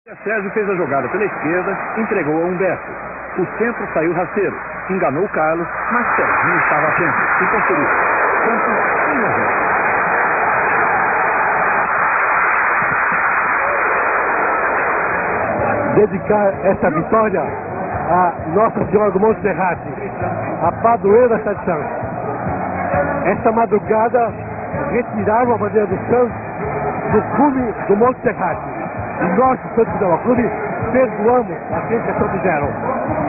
Sérgio fez a jogada pela esquerda, entregou a Humberto. O centro saiu rasteiro, enganou o Carlos, mas Serginho estava atento e conferiu. Santos 1 a 0. Dedicar essa vitória a Nossa Senhora do Monte Serrate, a padroeira da cidade de Santos. Esta madrugada retiraram a bandeira do Santos do clube do Monte Serrate. E nós, do Santos Futebol Clube, perdoamos aqueles que assim fizeram.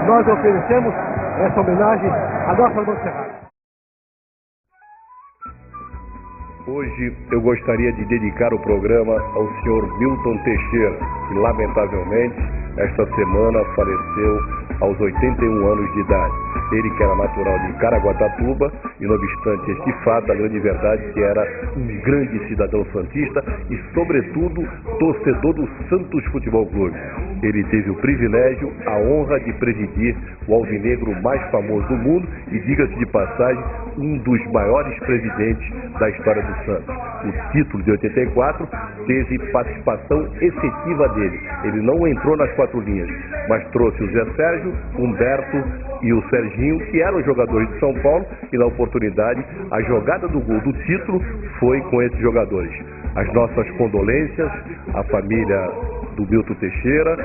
Nós oferecemos essa homenagem à nossa Monte Serrate. Hoje eu gostaria de dedicar o programa ao senhor Milton Teixeira, que lamentavelmente esta semana faleceu aos 81 anos de idade. Ele que era natural de Caraguatatuba e, não obstante este fato, a grande verdade é que era um grande cidadão santista e, sobretudo, torcedor do Santos Futebol Clube. Ele teve o privilégio, a honra de presidir o alvinegro mais famoso do mundo e, diga-se de passagem, um dos maiores presidentes da história do Santos. O título de 84 teve participação efetiva dele. Ele não entrou nas quatro linhas, mas trouxe o Zé Sérgio, Humberto e o Serginho, que eram jogadores de São Paulo, e na oportunidade a jogada do gol do título foi com esses jogadores. As nossas condolências à família do Milton Teixeira,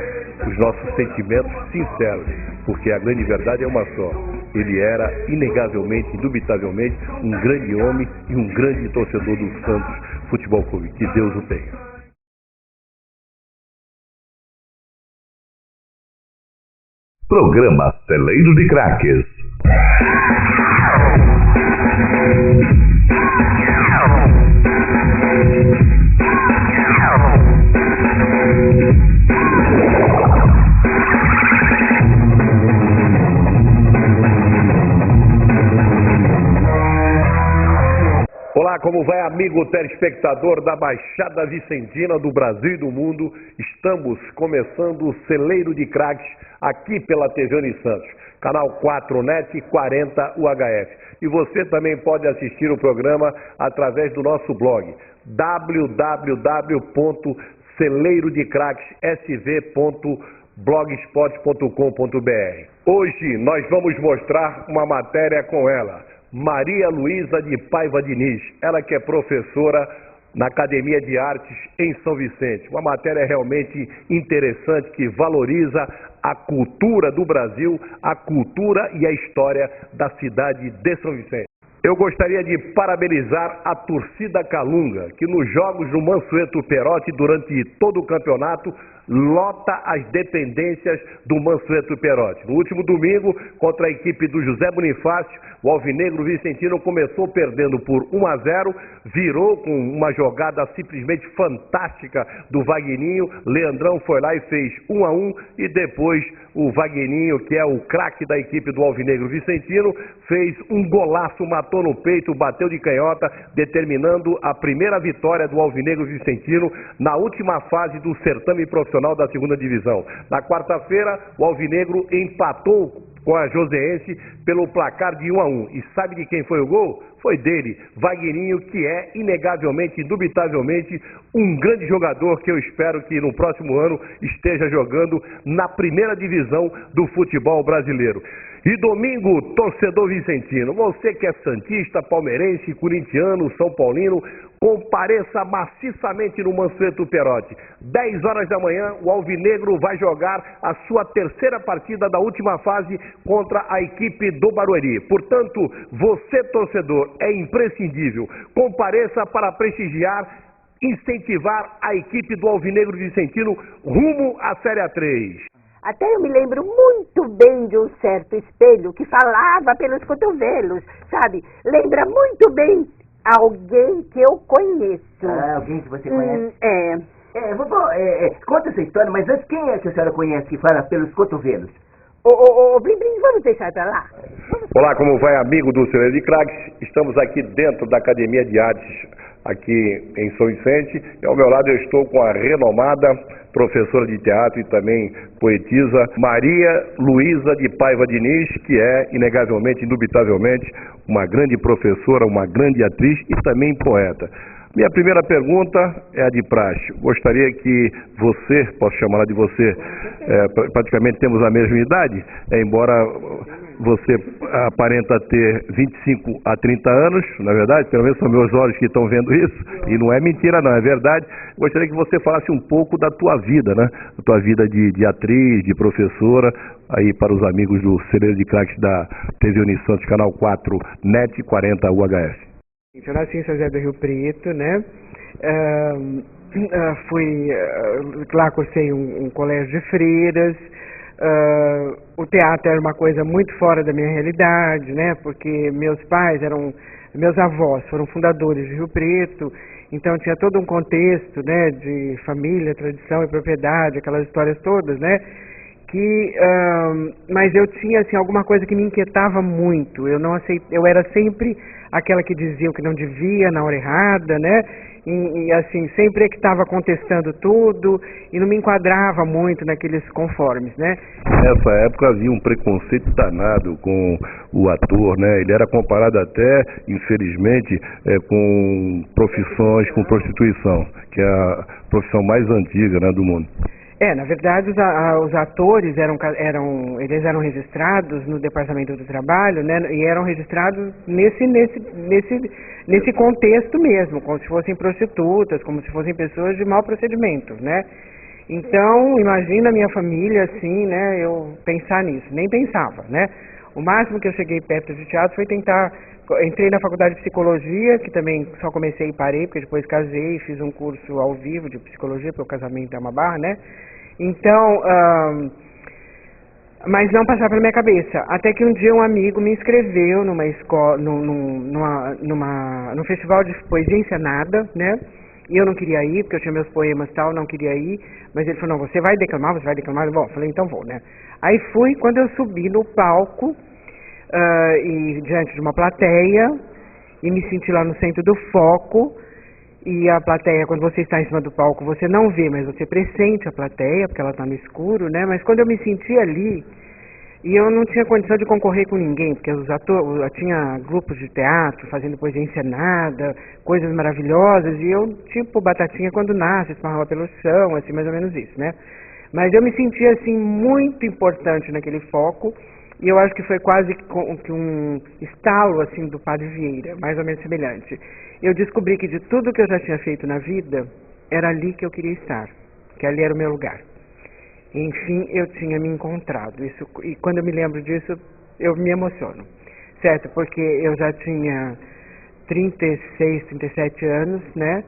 os nossos sentimentos sinceros, porque a grande verdade é uma só. Ele era, inegavelmente, indubitavelmente, um grande homem e um grande torcedor do Santos Futebol Clube. Que Deus o tenha. Programa Celeiro de Craques. Olá, como vai, amigo telespectador da Baixada Vicentina do Brasil e do mundo? Estamos começando o Celeiro de Craques aqui pela TV Unisantos, canal 4net 40 UHF. E você também pode assistir o programa através do nosso blog www.celeirodecraquessv.blogspot.com.br. Hoje nós vamos mostrar uma matéria com ela, Maria Luísa de Paiva Diniz, ela que é professora na Academia de Artes em São Vicente. Uma matéria realmente interessante que valoriza a cultura do Brasil, a cultura e a história da cidade de São Vicente. Eu gostaria de parabenizar a torcida Calunga, que nos jogos do Mansueto Perotti, durante todo o campeonato, lota as dependências do Mansueto Perotti. No último domingo, contra a equipe do José Bonifácio, o alvinegro vicentino começou perdendo por 1 a 0, virou com uma jogada simplesmente fantástica do Vagninho. Leandrão foi lá e fez 1 a 1, e depois o Vagninho, que é o craque da equipe do alvinegro vicentino, fez um golaço, matou no peito, bateu de canhota, determinando a primeira vitória do alvinegro vicentino na última fase do certame profissional da segunda divisão. Na quarta-feira, o alvinegro empatou com a Joseense pelo placar de 1 a 1. E sabe de quem foi o gol? Foi dele, Vagninho, que é inegavelmente, indubitavelmente, um grande jogador que eu espero que no próximo ano esteja jogando na primeira divisão do futebol brasileiro. E domingo, torcedor vicentino, você que é santista, palmeirense, corintiano, são paulino, compareça maciçamente no Mansueto Perotti. 10 horas da manhã, o alvinegro vai jogar a sua terceira partida da última fase contra a equipe do Barueri. Portanto, você, torcedor, é imprescindível. Compareça para prestigiar, incentivar a equipe do alvinegro vicentino rumo à Série A3. Até eu me lembro muito bem de um certo espelho que falava pelos cotovelos, sabe? Lembra muito bem alguém que eu conheço. Ah, alguém que você conhece? Vovô, Conta essa história, mas antes, quem é que a senhora conhece que fala pelos cotovelos? Ô, Blim Blim, vamos deixar pra lá? Olá, como vai, amigo do Celeiro de Craques? Estamos aqui dentro da Academia de Artes, aqui em São Vicente. E ao meu lado eu estou com a renomada professora de teatro e também poetisa Maria Luísa de Paiva Diniz, que é, inegavelmente, indubitavelmente, uma grande professora, uma grande atriz e também poeta. Minha primeira pergunta é a de praxe. Gostaria que você, posso chamá-la de você, praticamente temos a mesma idade, embora você aparenta ter 25 a 30 anos, na verdade, pelo menos são meus olhos que estão vendo isso, e não é mentira não, é verdade. Gostaria que você falasse um pouco da tua vida, né? Da tua vida de atriz, de professora, aí para os amigos do Celeiro de Craques da TV Unisantos, Canal 4, NET 40 UHF. Eu nasci em São José do Rio Preto, né? Fui lá, cursei um colégio de freiras. O teatro era uma coisa muito fora da minha realidade, né? Porque meus avós foram fundadores de Rio Preto, então tinha todo um contexto, né? De família, tradição e propriedade, aquelas histórias todas, né? Mas eu tinha assim alguma coisa que me inquietava muito. Eu era sempre aquela que dizia o que não devia na hora errada, né? E assim, sempre é que estava contestando tudo e não me enquadrava muito naqueles conformes, né? Nessa época havia um preconceito danado com o ator, né? Ele era comparado até, infelizmente, com profissões, com prostituição, que é a profissão mais antiga, né, do mundo. Na verdade, os atores eles eram registrados no Departamento do Trabalho, né, e eram registrados nesse contexto mesmo, como se fossem prostitutas, como se fossem pessoas de mau procedimento, né. Então, imagina a minha família, assim, né, eu pensar nisso, nem pensava, né. O máximo que eu cheguei perto de teatro foi entrei na faculdade de psicologia, que também só comecei e parei, porque depois casei e fiz um curso ao vivo de psicologia, porque o casamento é uma barra, né? Então, mas não passava pela minha cabeça. Até que um dia um amigo me inscreveu numa escola, num festival de poesia encenada, né? E eu não queria ir, porque eu tinha meus poemas e tal, não queria ir. Mas ele falou, não, você vai declamar? Bom, eu falei, então vou, né? Aí fui, quando eu subi no palco, e diante de uma plateia, e me senti lá no centro do foco, e a plateia, quando você está em cima do palco, você não vê, mas você pressente a plateia, porque ela está no escuro, né? Mas quando eu me senti ali, e eu não tinha condição de concorrer com ninguém, porque tinha grupos de teatro fazendo poesia encenada, coisas maravilhosas, e eu, tipo batatinha quando nasce, esparrava pelo chão, assim, mais ou menos isso, né? Mas eu me senti, assim, muito importante naquele foco, e eu acho que foi quase que um estalo, assim, do Padre Vieira, mais ou menos semelhante. Eu descobri que de tudo que eu já tinha feito na vida, era ali que eu queria estar, que ali era o meu lugar. Enfim, eu tinha me encontrado. E quando eu me lembro disso, eu me emociono, certo? Porque eu já tinha 36, 37 anos, né?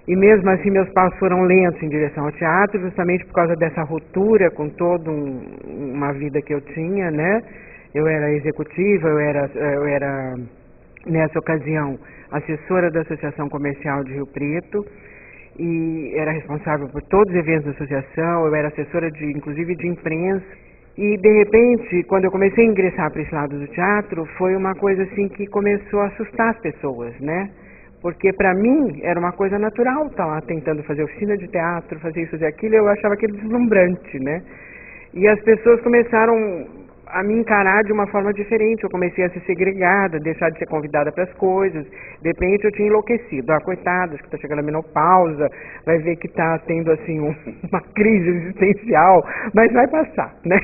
E mesmo assim meus passos foram lentos em direção ao teatro, justamente por causa dessa ruptura com toda uma vida que eu tinha, né? Eu era executiva, eu era nessa ocasião assessora da Associação Comercial de Rio Preto e era responsável por todos os eventos da associação, eu era assessora inclusive de imprensa. E de repente, quando eu comecei a ingressar para esse lado do teatro, foi uma coisa assim que começou a assustar as pessoas, né? Porque para mim era uma coisa natural estar lá tentando fazer oficina de teatro, fazer isso, fazer aquilo, eu achava aquilo deslumbrante, né? E as pessoas começaram a me encarar de uma forma diferente, eu comecei a ser segregada, deixar de ser convidada para as coisas, de repente eu tinha enlouquecido, coitada, acho que está chegando a menopausa, vai ver que está tendo assim uma crise existencial, mas vai passar, né?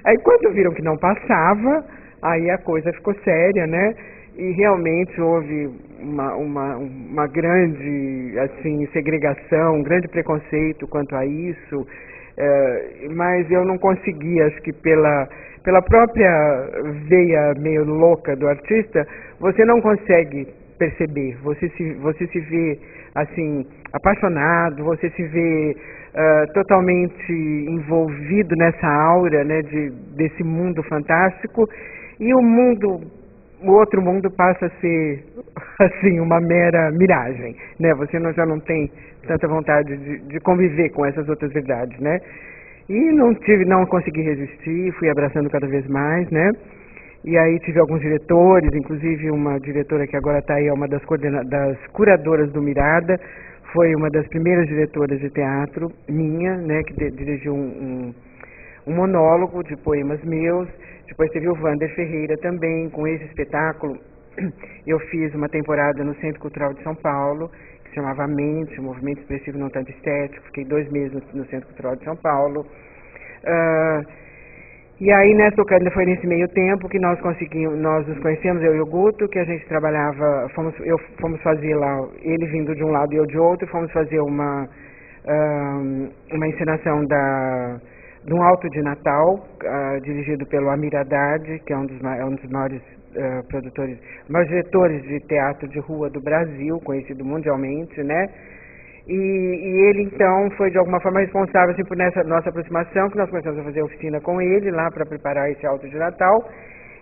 Aí quando viram que não passava, aí a coisa ficou séria, né? E realmente houve uma grande assim, segregação, um grande preconceito quanto a isso, mas eu não conseguia, acho que pela própria veia meio louca do artista, você não consegue perceber, você se vê assim, apaixonado, você se vê totalmente envolvido nessa aura, né, desse mundo fantástico, e o outro mundo passa a ser assim uma mera miragem, né? Você já não tem tanta vontade de conviver com essas outras verdades, né? E não consegui resistir, fui abraçando cada vez mais, né? E aí tive alguns diretores, inclusive uma diretora que agora está aí, é uma das curadoras do Mirada, foi uma das primeiras diretoras de teatro minha, né? Que dirigiu um monólogo de poemas meus. Depois teve o Wander Ferreira também, com esse espetáculo. Eu fiz uma temporada no Centro Cultural de São Paulo, que se chamava Mente, Movimento Expressivo Não Tanto Estético. Fiquei 2 meses no Centro Cultural de São Paulo. E aí, nessa ocasião, foi nesse meio tempo que nós nos conhecemos, eu e o Guto, que a gente trabalhava, fomos fazer lá, ele vindo de um lado e eu de outro, fomos fazer uma encenação de um Alto de Natal, dirigido pelo Amir Haddad, que é um dos maiores maiores diretores de teatro de rua do Brasil, conhecido mundialmente, né? E ele, então, foi de alguma forma responsável assim, por nessa nossa aproximação, que nós começamos a fazer oficina com ele lá para preparar esse Alto de Natal.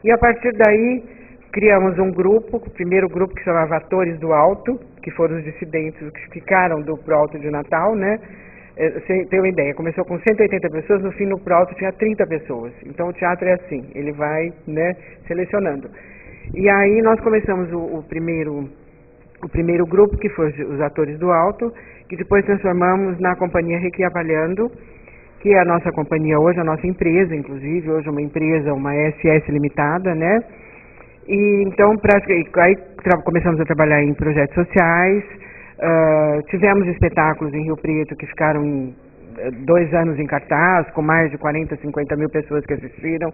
E a partir daí, criamos um grupo, o primeiro grupo que se chamava Atores do Alto, que foram os dissidentes que ficaram pro Alto de Natal, né? Você tem uma ideia, começou com 180 pessoas, no fim, no pro Alto tinha 30 pessoas. Então, o teatro é assim, ele vai, né, selecionando. E aí, nós começamos o primeiro grupo, que foi os Atores do Alto, que depois transformamos na Companhia Requiapalhando, que é a nossa companhia hoje, a nossa empresa, inclusive, hoje uma empresa, uma SS limitada, né? E então, aí começamos a trabalhar em projetos sociais, tivemos espetáculos em Rio Preto que ficaram 2 anos em cartaz, com mais de 40, 50 mil pessoas que assistiram,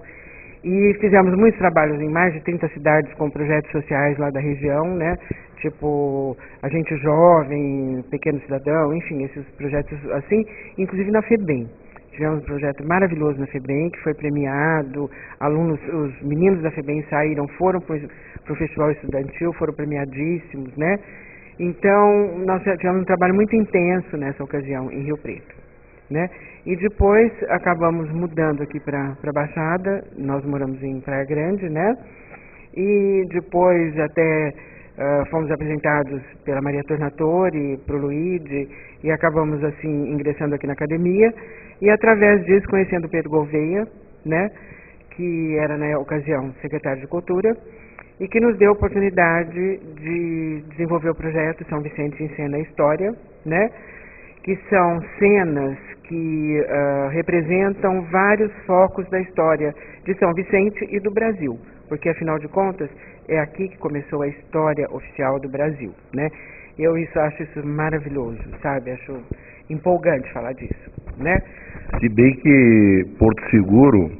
e fizemos muitos trabalhos em mais de 30 cidades com projetos sociais lá da região, né? Tipo Agente Jovem, Pequeno Cidadão, enfim, esses projetos assim, inclusive na FEBEM. Tivemos um projeto maravilhoso na FEBEM, que foi premiado, os meninos da FEBEM foram para o Festival Estudantil, foram premiadíssimos, né? Então, nós tivemos um trabalho muito intenso nessa ocasião, em Rio Preto, né? E depois acabamos mudando aqui para a Baixada, nós moramos em Praia Grande, né? E depois até fomos apresentados pela Maria Tornatore, para o Luigi, e acabamos assim ingressando aqui na academia, e através disso conhecendo o Pedro Gouveia, né? Que era na ocasião secretário de Cultura, e que nos deu a oportunidade de desenvolver o projeto São Vicente em Cena e História, né? Que são cenas que representam vários focos da história de São Vicente e do Brasil, porque afinal de contas é aqui que começou a história oficial do Brasil, né? Eu acho isso maravilhoso, sabe? Acho empolgante falar disso, né? Se bem que Porto Seguro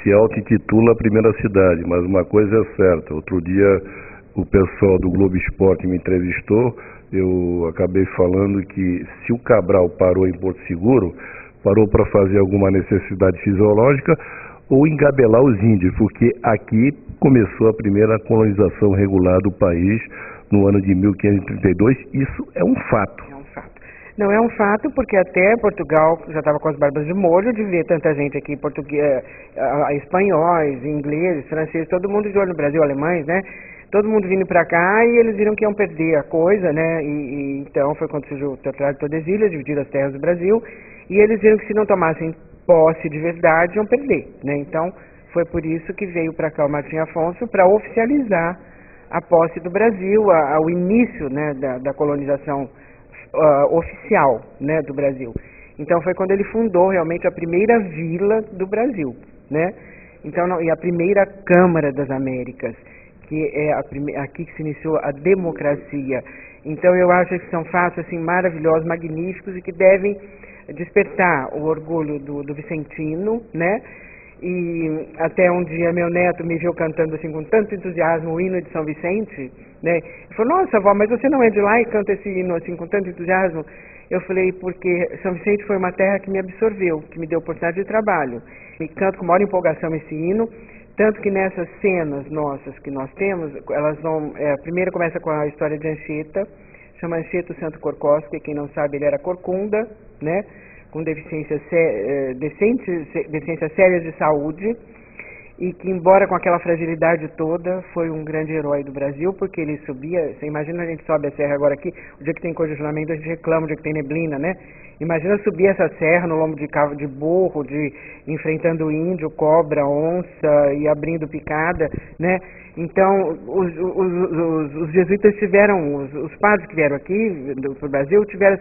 se auto-intitula a primeira cidade, mas uma coisa é certa, outro dia o pessoal do Globo Esporte me entrevistou, eu acabei falando que se o Cabral parou em Porto Seguro, parou para fazer alguma necessidade fisiológica ou engabelar os índios, porque aqui começou a primeira colonização regular do país no ano de 1532, isso é um fato. É um fato. Não, é um fato porque até Portugal já estava com as barbas de molho de ver tanta gente aqui, espanhóis, ingleses, franceses, todo mundo de olho no Brasil, alemães, né? Todo mundo vindo para cá e eles viram que iam perder a coisa, né? E então foi quando surgiu o Tratado de Tordesilhas, dividiram as terras do Brasil, e eles viram que se não tomassem posse de verdade iam perder, né? Então foi por isso que veio para cá o Martim Afonso para oficializar a posse do Brasil, o início, né, da colonização oficial, né, do Brasil. Então foi quando ele fundou realmente a primeira vila do Brasil, né? Então, e a primeira Câmara das Américas, que é aqui que se iniciou a democracia. Então eu acho que são fatos assim maravilhosos, magníficos e que devem despertar o orgulho do vicentino, né? E até um dia meu neto me viu cantando assim com tanto entusiasmo o hino de São Vicente, né? Ele falou: nossa, avó, mas você não é de lá e canta esse hino assim com tanto entusiasmo? Eu falei: porque São Vicente foi uma terra que me absorveu, que me deu oportunidade de trabalho. E canto com maior empolgação esse hino, tanto que nessas cenas nossas que nós temos, elas vão, a primeira começa com a história de Anchieta, chama Anchieta Santo Corcósco, quem não sabe ele era corcunda, né? Com deficiências sérias de saúde, e que, embora com aquela fragilidade toda, foi um grande herói do Brasil, porque ele subia, você imagina, a gente sobe a serra agora aqui, o dia que tem congestionamento a gente reclama, o dia que tem neblina, né? Imagina subir essa serra no lombo de burro, enfrentando índio, cobra, onça e abrindo picada, né? Então, os jesuítas tiveram, os padres que vieram aqui para o Brasil, tiveram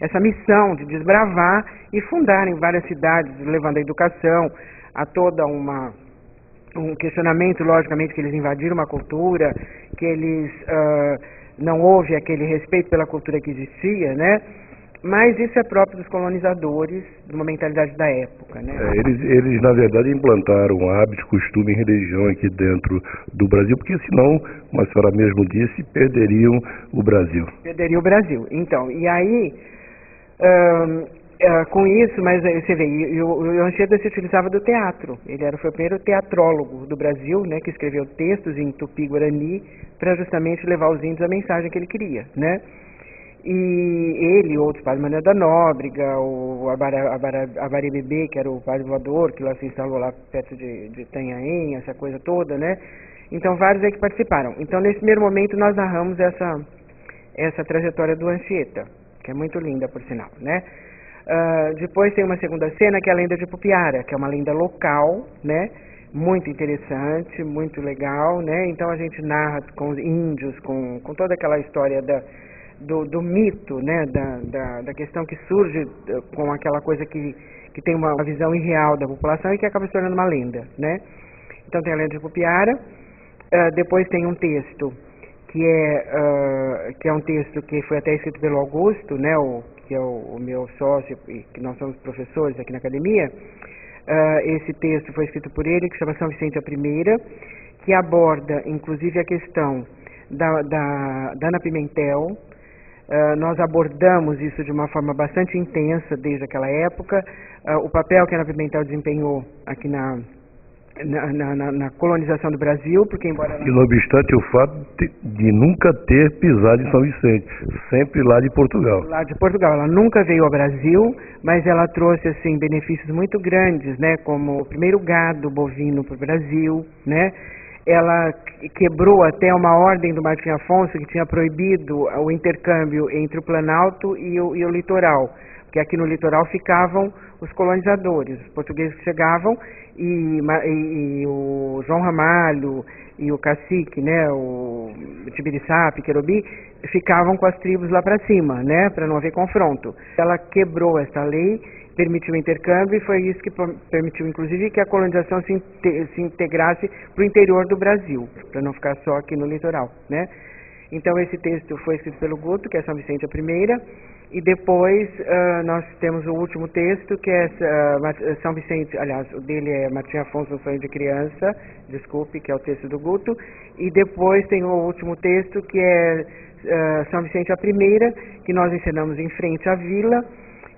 essa missão de desbravar e fundarem várias cidades, levando a educação a toda um questionamento, logicamente, que eles invadiram uma cultura, que eles não houve aquele respeito pela cultura que existia, né? Mas isso é próprio dos colonizadores, de uma mentalidade da época, né? Eles, na verdade, implantaram hábitos, costumes e religião aqui dentro do Brasil, porque senão, como a senhora mesmo disse, perderiam o Brasil. Perderia o Brasil. Então, e aí, com isso, mas você vê, o Anchieta se utilizava do teatro. Foi o primeiro teatrólogo do Brasil, né, que escreveu textos em tupi-guarani para justamente levar aos índios a mensagem que ele queria, né? E ele, outros, padre Manuel da Nóbrega, o Abaré Bebê, que era o padre voador, que lá se instalou lá perto de Itanhaém, essa coisa toda, né? Então, vários aí que participaram. Então, nesse primeiro momento, nós narramos essa trajetória do Anchieta, que é muito linda, por sinal, né? Depois tem uma segunda cena, que é a lenda de Pupiara, que é uma lenda local, né? Muito interessante, muito legal, né? Então, a gente narra com os índios, com toda aquela história do mito, né, da questão que surge com aquela coisa que tem uma visão irreal da população e que acaba se tornando uma lenda, né? Então tem a lenda de Pupiara, depois tem um texto que é um texto que foi até escrito pelo Augusto, né, que é o meu sócio, e que nós somos professores aqui na academia. Esse texto foi escrito por ele, que chama São Vicente a Primeira, que aborda inclusive a questão da Ana Pimentel. Nós abordamos isso de uma forma bastante intensa desde aquela época, o papel que a Ana Pimentel desempenhou aqui na colonização do Brasil, porque embora ela... E não obstante o fato de nunca ter pisado em São Vicente, sempre lá de Portugal. Lá de Portugal, ela nunca veio ao Brasil, mas ela trouxe assim benefícios muito grandes, né, como o primeiro gado bovino para o Brasil, né? Ela quebrou até uma ordem do Martim Afonso que tinha proibido o intercâmbio entre o Planalto e o litoral, porque aqui no litoral ficavam os colonizadores, os portugueses que chegavam e o João Ramalho e o cacique, né, o Tibiriçape, Querobi, ficavam com as tribos lá para cima, né, para não haver confronto. Ela quebrou essa lei, permitiu o intercâmbio e foi isso que permitiu, inclusive, que a colonização se integrasse para o interior do Brasil, para não ficar só aqui no litoral, né? Então, esse texto foi escrito pelo Guto, que é São Vicente a Primeira, e depois nós temos o último texto, que é São Vicente, aliás, o dele é Martim Afonso, um sonho de criança, desculpe, que é o texto do Guto, e depois tem o último texto, que é São Vicente a Primeira, que nós ensinamos em frente à vila,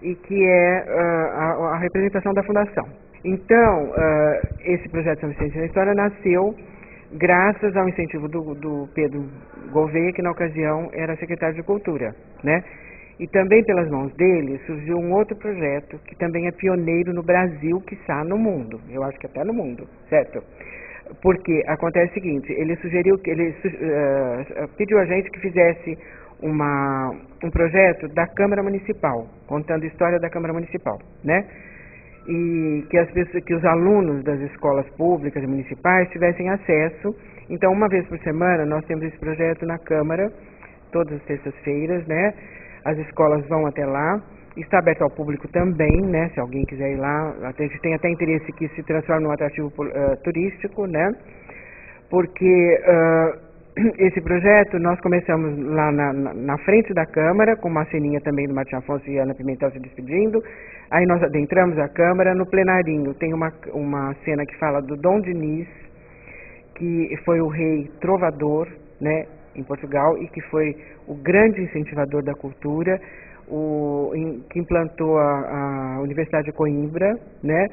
e que é a representação da fundação. Então, esse projeto São Vicente na História nasceu graças ao incentivo do Pedro Gouveia, que na ocasião era secretário de Cultura, né? E também pelas mãos dele surgiu um outro projeto que também é pioneiro no Brasil, quiçá no mundo, eu acho que até no mundo, certo? Porque acontece o seguinte, ele pediu a gente que fizesse um projeto da Câmara Municipal, contando a história da Câmara Municipal, né? E que os alunos das escolas públicas e municipais tivessem acesso. Então, uma vez por semana, nós temos esse projeto na Câmara, todas as terças-feiras, né? As escolas vão até lá, está aberto ao público também, né? Se alguém quiser ir lá, a gente tem até interesse que se transforme num atrativo turístico, né? Porque esse projeto nós começamos lá na frente da Câmara, com uma ceninha também do Martim Afonso e Ana Pimentel se despedindo. Aí nós adentramos a Câmara, no plenarinho tem uma cena que fala do Dom Dinis, que foi o rei trovador, né, em Portugal, e que foi o grande incentivador da cultura, que implantou a Universidade de Coimbra, né?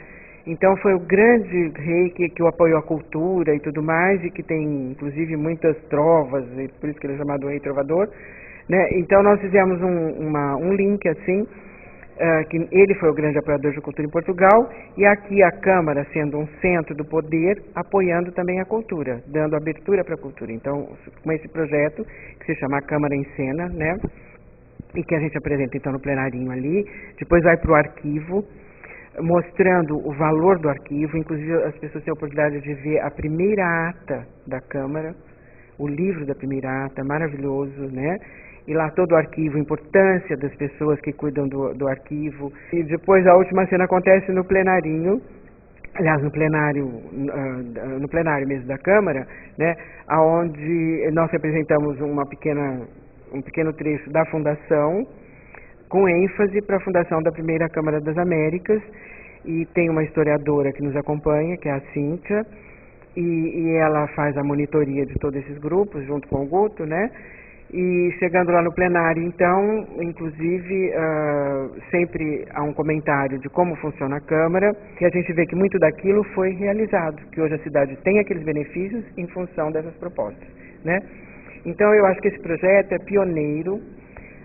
Então foi o grande rei que o apoiou a cultura e tudo mais, e que tem inclusive muitas trovas, e por isso que ele é chamado Rei Trovador, né? Então nós fizemos um link assim, que ele foi o grande apoiador de cultura em Portugal, e aqui a Câmara sendo um centro do poder, apoiando também a cultura, dando abertura para a cultura. Então, com esse projeto, que se chama Câmara em Cena, né? E que a gente apresenta então no plenarinho ali, depois vai para o arquivo, mostrando o valor do arquivo, inclusive as pessoas têm a oportunidade de ver a primeira ata da Câmara, o livro da primeira ata, maravilhoso, né? E lá todo o arquivo, a importância das pessoas que cuidam do arquivo. E depois a última cena acontece no plenarinho, aliás, no plenário mesmo da Câmara, né, onde nós representamos um pequeno trecho da Fundação, com ênfase para a fundação da primeira Câmara das Américas, e tem uma historiadora que nos acompanha, que é a Cíntia, e ela faz a monitoria de todos esses grupos, junto com o Guto, né? E chegando lá no plenário, então, inclusive, sempre há um comentário de como funciona a Câmara, e a gente vê que muito daquilo foi realizado, que hoje a cidade tem aqueles benefícios em função dessas propostas, né? Então, eu acho que esse projeto é pioneiro,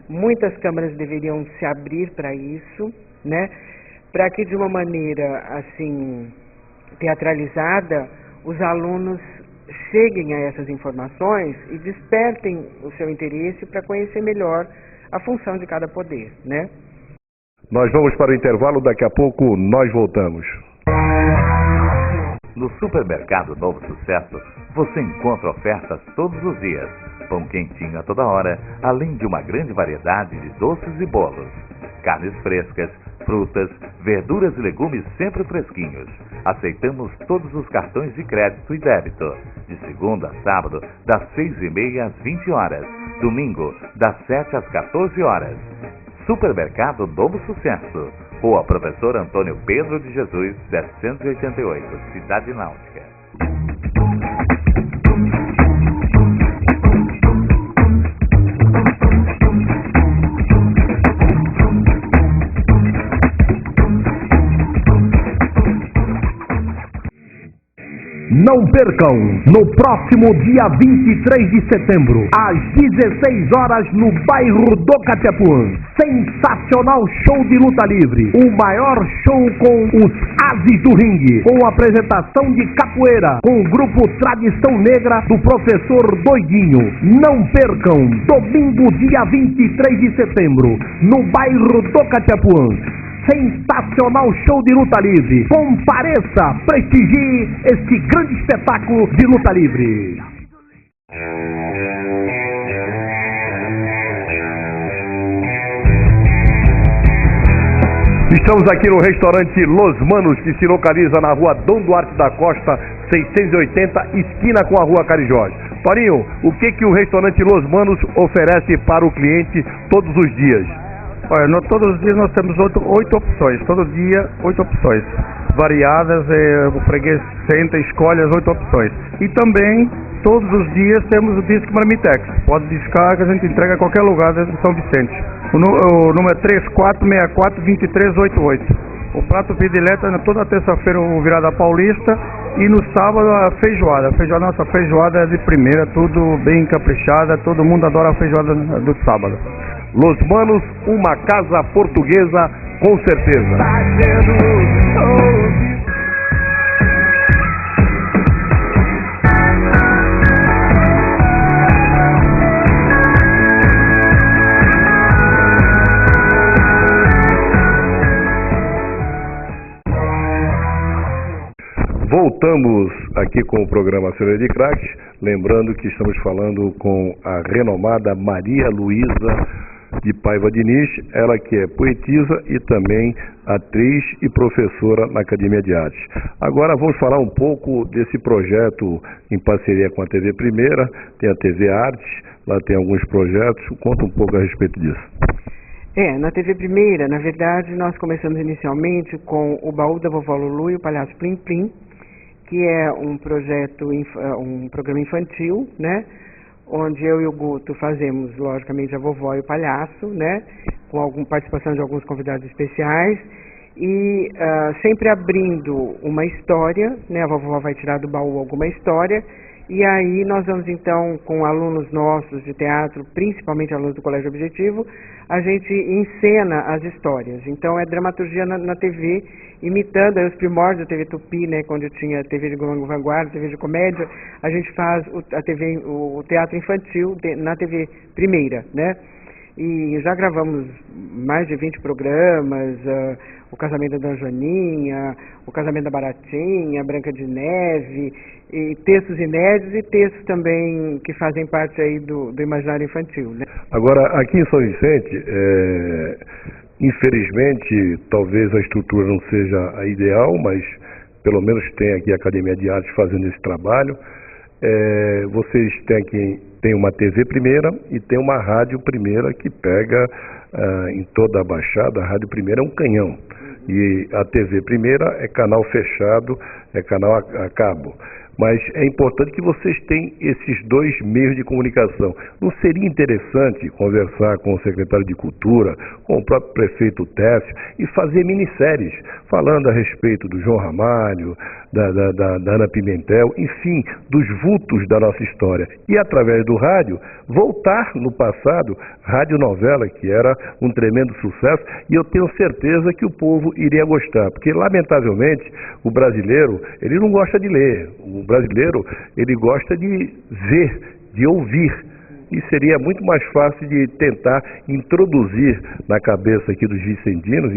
muitas câmaras deveriam se abrir para isso, né? Para que, de uma maneira, assim, teatralizada, os alunos cheguem a essas informações e despertem o seu interesse para conhecer melhor a função de cada poder, né? Nós vamos para o intervalo, daqui a pouco nós voltamos. No Supermercado Novo Sucesso, você encontra ofertas todos os dias, pão quentinho a toda hora, além de uma grande variedade de doces e bolos, carnes frescas, frutas, verduras e legumes sempre fresquinhos. Aceitamos todos os cartões de crédito e débito. De segunda a sábado, das 6h30 às 20 horas. Domingo, das 7 às 14 horas. Supermercado Novo Sucesso. Rua Professor Antônio Pedro de Jesus, 788, Cidade Náutica. Não percam, no próximo dia 23 de setembro, às 16 horas, no bairro do Catepuã, sensacional show de luta livre, o maior show com os ases do ringue, com apresentação de capoeira, com o grupo Tradição Negra do professor Doidinho. Não percam, domingo dia 23 de setembro, no bairro do Catepuã. Sensacional show de luta livre. Compareça, prestigie este grande espetáculo de luta livre. Estamos aqui no restaurante Los Manos, que se localiza na rua Dom Duarte da Costa, 680, esquina com a rua Carijós. Torinho, o que o restaurante Los Manos oferece para o cliente todos os dias? Olha, todos os dias nós temos 8 opções, todo dia 8 opções, variadas, o freguês senta, escolhe as 8 opções. E também, todos os dias temos o Disque Marmitex, pode discar que a gente entrega a qualquer lugar de São Vicente. O número é 3464-2388. O prato predileto é toda terça-feira o virada paulista e no sábado a feijoada. Nossa feijoada é de primeira, tudo bem caprichada, todo mundo adora a feijoada do sábado. Los Manos, uma casa portuguesa, com certeza. Voltamos aqui com o programa Celeiro de Craques, lembrando que estamos falando com a renomada Maria Luísa de Paiva Diniz, ela que é poetisa e também atriz e professora na Academia de Artes. Agora vamos falar um pouco desse projeto em parceria com a TV Primeira, tem a TV Artes, lá tem alguns projetos, conta um pouco a respeito disso. Na TV Primeira, na verdade, nós começamos inicialmente com o Baú da Vovó Lulu e o Palhaço Plim Plim, que é um projeto, um programa infantil, né? Onde eu e o Guto fazemos, logicamente, a vovó e o palhaço, né? Com participação de alguns convidados especiais e sempre abrindo uma história, né? A vovó vai tirar do baú alguma história e aí nós vamos então com alunos nossos de teatro, principalmente alunos do Colégio Objetivo, a gente encena as histórias. Então é dramaturgia na TV, imitando os primórdios da TV Tupi, né, quando tinha TV de vanguarda, TV de comédia, a gente faz o teatro infantil na TV Primeira, né? E já gravamos mais de 20 programas, o Casamento da Joaninha, o Casamento da Baratinha, Branca de Neve, e textos inéditos e textos também que fazem parte aí do imaginário infantil, né? Agora, aqui em São Vicente, infelizmente, talvez a estrutura não seja a ideal, mas pelo menos tem aqui a Academia de Artes fazendo esse trabalho. Vocês têm uma TV Primeira e tem uma Rádio Primeira que pega em toda a Baixada. A Rádio Primeira é um canhão. E a TV Primeira é canal fechado, é canal a cabo. Mas é importante que vocês tenham esses dois meios de comunicação. Não seria interessante conversar com o secretário de Cultura, com o próprio prefeito Técio, e fazer minisséries falando a respeito do João Ramalho, da Ana Pimentel, enfim, dos vultos da nossa história. E através do rádio, voltar no passado, radionovela, que era um tremendo sucesso, e eu tenho certeza que o povo iria gostar, porque lamentavelmente o brasileiro, ele não gosta de ler. O brasileiro, ele gosta de ver, de ouvir. E seria muito mais fácil de tentar introduzir na cabeça aqui dos vicentinos,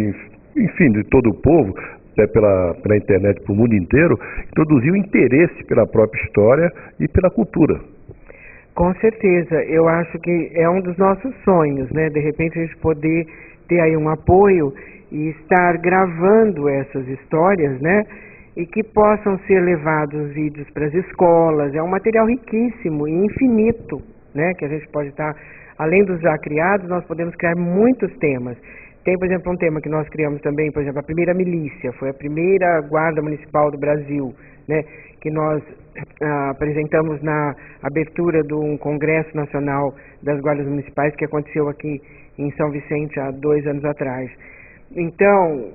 enfim, de todo o povo, até pela internet, para o mundo inteiro, introduzir o interesse pela própria história e pela cultura. Com certeza, eu acho que é um dos nossos sonhos, né? De repente a gente poder ter aí um apoio e estar gravando essas histórias, né? E que possam ser levados vídeos para as escolas. É um material riquíssimo e infinito, né? Que a gente pode estar, além dos já criados, nós podemos criar muitos temas. Tem, por exemplo, um tema que nós criamos também, por exemplo, a primeira milícia, foi a primeira guarda municipal do Brasil, né? Que nós apresentamos na abertura de um Congresso Nacional das Guardas Municipais que aconteceu aqui em São Vicente há 2 anos atrás. Então,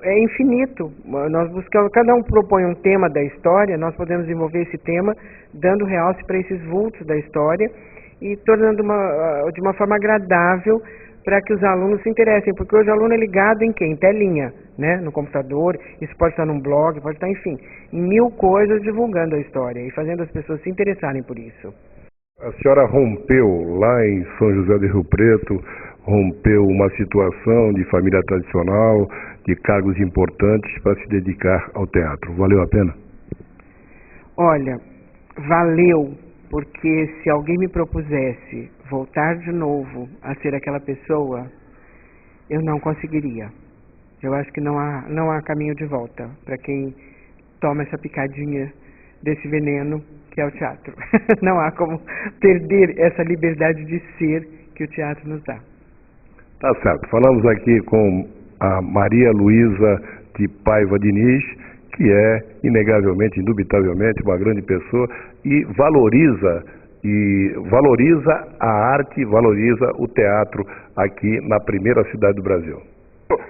é infinito. Nós buscamos, cada um propõe um tema da história, nós podemos desenvolver esse tema, dando realce para esses vultos da história e tornando de uma forma agradável para que os alunos se interessem, porque hoje o aluno é ligado em quê? Em telinha, né? No computador, isso pode estar num blog, pode estar, enfim, em 1000 coisas divulgando a história e fazendo as pessoas se interessarem por isso. A senhora rompeu lá em São José do Rio Preto, rompeu uma situação de família tradicional, de cargos importantes para se dedicar ao teatro. Valeu a pena? Olha, valeu, porque se alguém me propusesse voltar de novo a ser aquela pessoa, eu não conseguiria. Eu acho que não há caminho de volta para quem toma essa picadinha desse veneno que é o teatro. Não há como perder essa liberdade de ser que o teatro nos dá. Tá certo. Falamos aqui com a Maria Luísa de Paiva Diniz, que é inegavelmente, indubitavelmente uma grande pessoa e valoriza a arte, valoriza o teatro aqui na primeira cidade do Brasil.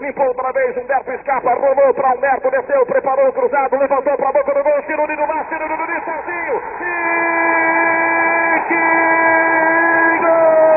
Limpou outra vez, Humberto escapa, rolou para Humberto, desceu, preparou o cruzado, levantou para a boca do gol, Ciruri no mar, Ciruri sozinho, e que gol!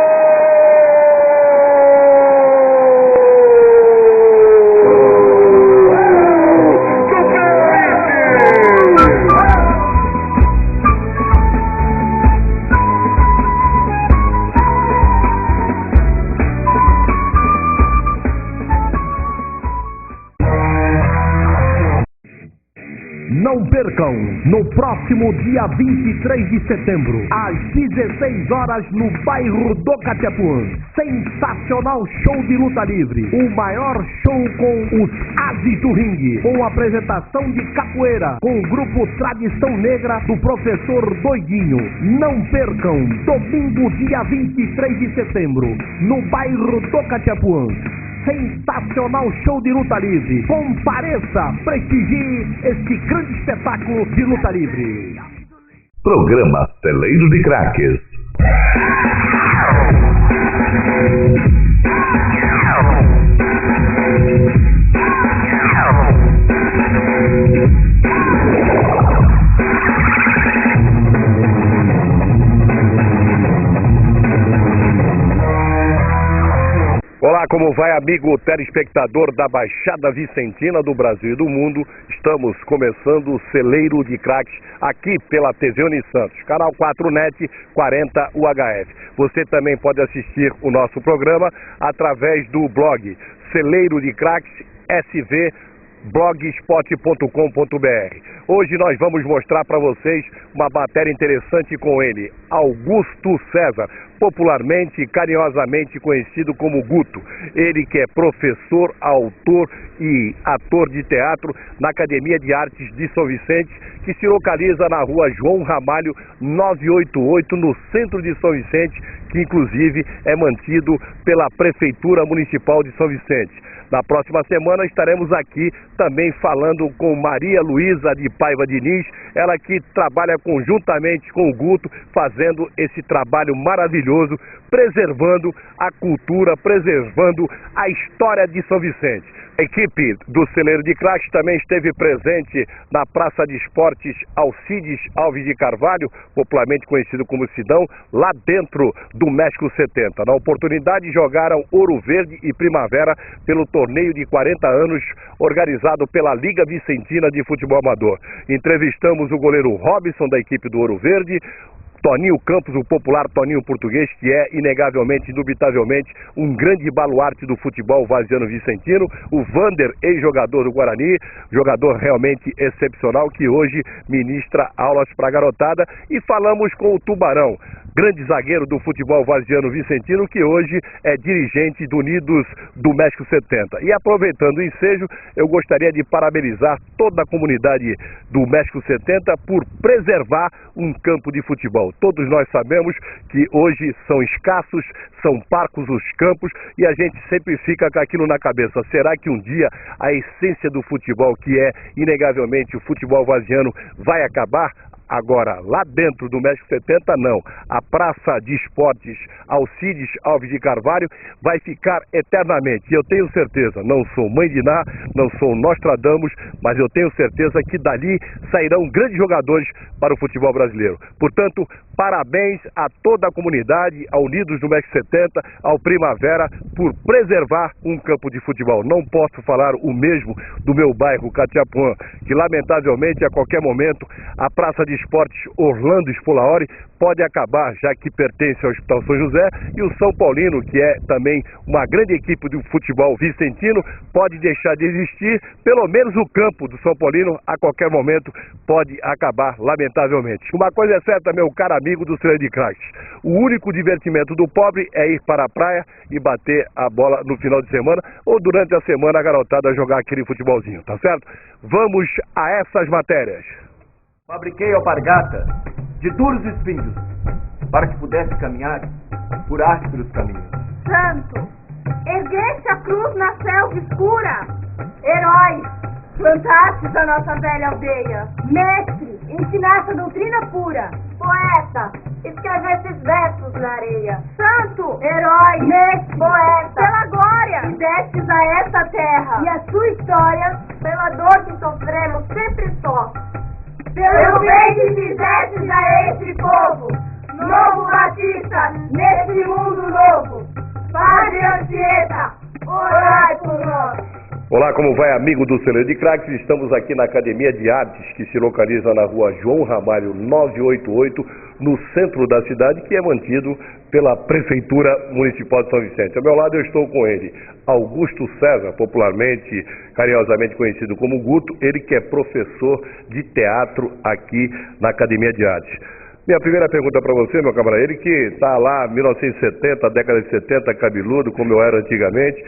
Não percam, no próximo dia 23 de setembro, às 16 horas, no bairro do Catepuã, sensacional show de luta livre, o maior show com os Ases do Ringue, com apresentação de capoeira, com o grupo Tradição Negra do professor Doidinho. Não percam, domingo, dia 23 de setembro, no bairro do Catepuã. Sensacional show de luta livre. Compareça, prestigie este grande espetáculo de luta livre. Programa Celeiro de Craques. Olá, como vai, amigo telespectador da Baixada Vicentina do Brasil e do mundo? Estamos começando o Celeiro de Craques aqui pela TV Unisantos, canal 4net 40 UHF. Você também pode assistir o nosso programa através do blog Celeiro de Craques SV blogspot.com.br. Hoje nós vamos mostrar para vocês uma matéria interessante com ele, Augusto César, popularmente e carinhosamente conhecido como Guto. Ele que é professor, autor e ator de teatro na Academia de Artes de São Vicente, que se localiza na rua João Ramalho 988, no centro de São Vicente, que inclusive é mantido pela Prefeitura Municipal de São Vicente. Na próxima semana estaremos aqui também falando com Maria Luísa de Paiva Diniz, ela que trabalha conjuntamente com o Guto, fazendo esse trabalho maravilhoso, preservando a cultura, preservando a história de São Vicente. A equipe do Celeiro de Craques também esteve presente na Praça de Esportes Alcides Alves de Carvalho, popularmente conhecido como Sidão, lá dentro do México 70. Na oportunidade jogaram Ouro Verde e Primavera pelo torneio de 40 anos organizado pela Liga Vicentina de Futebol Amador. Entrevistamos o goleiro Robson da equipe do Ouro Verde, Toninho Campos, o popular Toninho Português, que é inegavelmente, indubitavelmente, um grande baluarte do futebol vaziano vicentino, o Vander, ex-jogador do Guarani, jogador realmente excepcional, que hoje ministra aulas para a garotada, e falamos com o Tubarão, grande zagueiro do futebol vaziano vicentino, que hoje é dirigente do Unidos do México 70. E aproveitando o ensejo, eu gostaria de parabenizar toda a comunidade do México 70 por preservar um campo de futebol. Todos nós sabemos que hoje são escassos, são parcos os campos, e a gente sempre fica com aquilo na cabeça. Será que um dia a essência do futebol, que é inegavelmente o futebol vaziano, vai acabar? Agora, lá dentro do México 70, não. A Praça de Esportes Alcides Alves de Carvalho vai ficar eternamente. E eu tenho certeza, não sou mãe de Ná, não sou Nostradamus, mas eu tenho certeza que dali sairão grandes jogadores para o futebol brasileiro. Portanto, parabéns a toda a comunidade, ao Unidos do México 70, ao Primavera, por preservar um campo de futebol. Não posso falar o mesmo do meu bairro, Catiapuã, que lamentavelmente a qualquer momento a Praça de Esportes Orlando Spolaori pode acabar, já que pertence ao Hospital São José, e o São Paulino, que é também uma grande equipe do futebol vicentino, pode deixar de existir. Pelo menos o campo do São Paulino a qualquer momento pode acabar, lamentavelmente. Uma coisa é certa, meu caro amigo do Celeiro de Craques, o único divertimento do pobre é ir para a praia e bater a bola no final de semana, ou durante a semana a garotada jogar aquele futebolzinho, tá certo? Vamos a essas matérias. Fabriquei alpargata de duros espinhos, para que pudesse caminhar por ásperos caminhos. Santo, ergueste a cruz na selva escura. Herói, plantastes a nossa velha aldeia. Mestre, ensinaste a doutrina pura. Poeta, escrevestes versos na areia. Santo, herói, mestre, poeta, pela glória que destes a esta terra, e a sua história, pela dor que sofremos sempre só. Pelo bem que fizestes a este povo, novo Batista, neste mundo novo. Padre Anchieta, orai por nós. Olá, como vai, amigo do Celeiro de Craques? Estamos aqui na Academia de Artes, que se localiza na rua João Ramalho 988, no centro da cidade, que é mantido pela Prefeitura Municipal de São Vicente. Ao meu lado eu estou com ele, Augusto César, popularmente, carinhosamente conhecido como Guto, ele que é professor de teatro aqui na Academia de Artes. Minha primeira pergunta para você, meu camarada, ele que está lá 1970, década de 70, cabeludo, como eu era antigamente,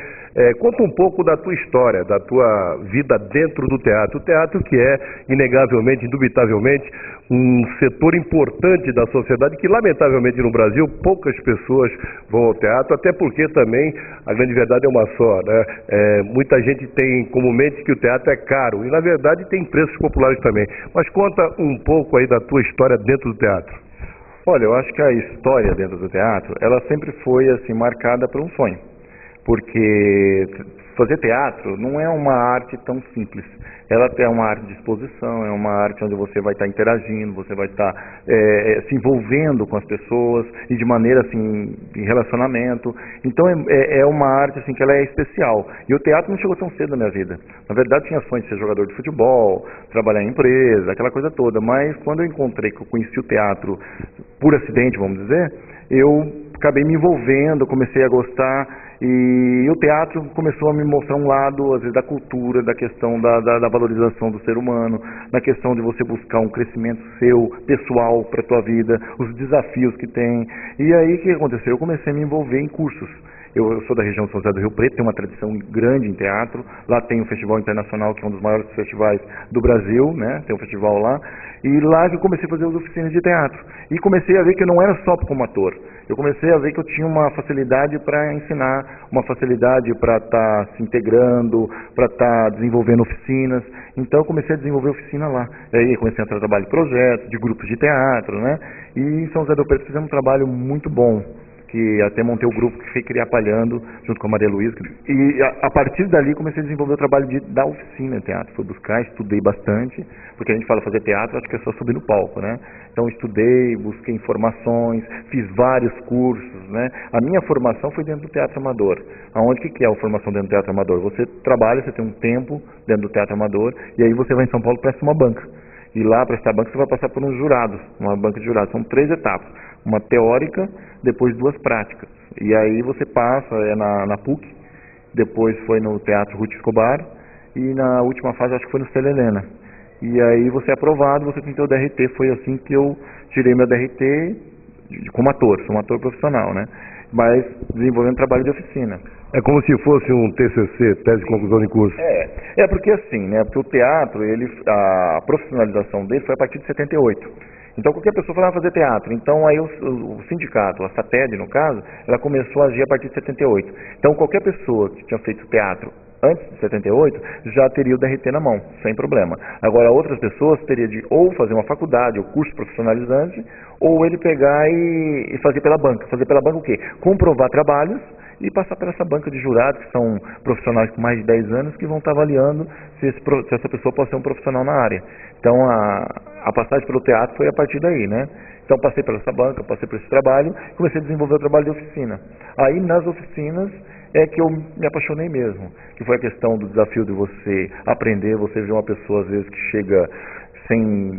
conta um pouco da tua história, da tua vida dentro do teatro. O teatro que é, inegavelmente, indubitavelmente, um setor importante da sociedade que, lamentavelmente, no Brasil, poucas pessoas vão ao teatro, até porque também a grande verdade é uma só, né? Muita gente tem comumente que o teatro é caro, e na verdade tem preços populares também. Mas conta um pouco aí da tua história dentro do teatro. Olha, eu acho que a história dentro do teatro, ela sempre foi assim marcada por um sonho, porque fazer teatro não é uma arte tão simples. Ela é uma arte de exposição, é uma arte onde você vai estar interagindo, você vai estar se envolvendo com as pessoas e de maneira assim, em relacionamento. Então é uma arte assim que ela é especial. E o teatro não chegou tão cedo na minha vida. Na verdade, tinha sonho de ser jogador de futebol, trabalhar em empresa, aquela coisa toda. Mas quando eu encontrei, que eu conheci o teatro por acidente, vamos dizer, eu acabei me envolvendo, comecei a gostar. E o teatro começou a me mostrar um lado, às vezes, da cultura, da questão da valorização do ser humano, da questão de você buscar um crescimento seu, pessoal, para a tua vida, os desafios que tem. E aí, o que aconteceu? Eu comecei a me envolver em cursos. Eu sou da região de São José do Rio Preto, tem uma tradição grande em teatro. Lá tem o Festival Internacional, que é um dos maiores festivais do Brasil, né? Tem um festival lá. E lá que eu comecei a fazer as oficinas de teatro. E comecei a ver que eu não era só como ator. Eu comecei a ver que eu tinha uma facilidade para ensinar, uma facilidade para estar se integrando, para estar desenvolvendo oficinas. Então eu comecei a desenvolver oficina lá. E aí comecei a trabalhar de projetos, de grupos de teatro, né? E em São José do Rio Preto fizemos um trabalho muito bom, que até montei o grupo que foi Criapalhando, junto com a Maria Luísa. E a partir dali comecei a desenvolver o trabalho da oficina de teatro. Fui buscar, estudei bastante, porque a gente fala fazer teatro, acho que é só subir no palco, né? Então estudei, busquei informações, fiz vários cursos, né? A minha formação foi dentro do teatro amador. Aonde que é a formação dentro do teatro amador? Você trabalha, você tem um tempo dentro do teatro amador, e aí você vai em São Paulo e presta uma banca. E lá, para prestar banca, você vai passar por uns jurados, uma banca de jurados. São 3 etapas. Uma teórica, depois 2 práticas. E aí você passa, na PUC, depois foi no Teatro Ruth Escobar, e na última fase acho que foi no Stella Helena. E aí você é aprovado, você tem que ter o DRT. Foi assim que eu tirei meu DRT como ator, sou um ator profissional, né? Mas desenvolvendo trabalho de oficina. É como se fosse um TCC, tese de conclusão de curso. É porque assim, né? Porque o teatro, a profissionalização dele foi a partir de 78. Então qualquer pessoa falava fazer teatro. Então aí o sindicato, a SATED no caso, ela começou a agir a partir de 78. Então qualquer pessoa que tinha feito teatro antes de 78 já teria o DRT na mão, sem problema. Agora outras pessoas teriam de ou fazer uma faculdade, ou curso profissionalizante, ou ele pegar e fazer pela banca. Fazer pela banca o quê? Comprovar trabalhos e passar por essa banca de jurados, que são profissionais com mais de 10 anos, que vão estar avaliando se essa pessoa pode ser um profissional na área. Então a passagem pelo teatro foi a partir daí, né? Então passei por essa banca, passei por esse trabalho, comecei a desenvolver o trabalho de oficina. Aí nas oficinas é que eu me apaixonei mesmo, que foi a questão do desafio de você aprender, você vê uma pessoa às vezes que chega sem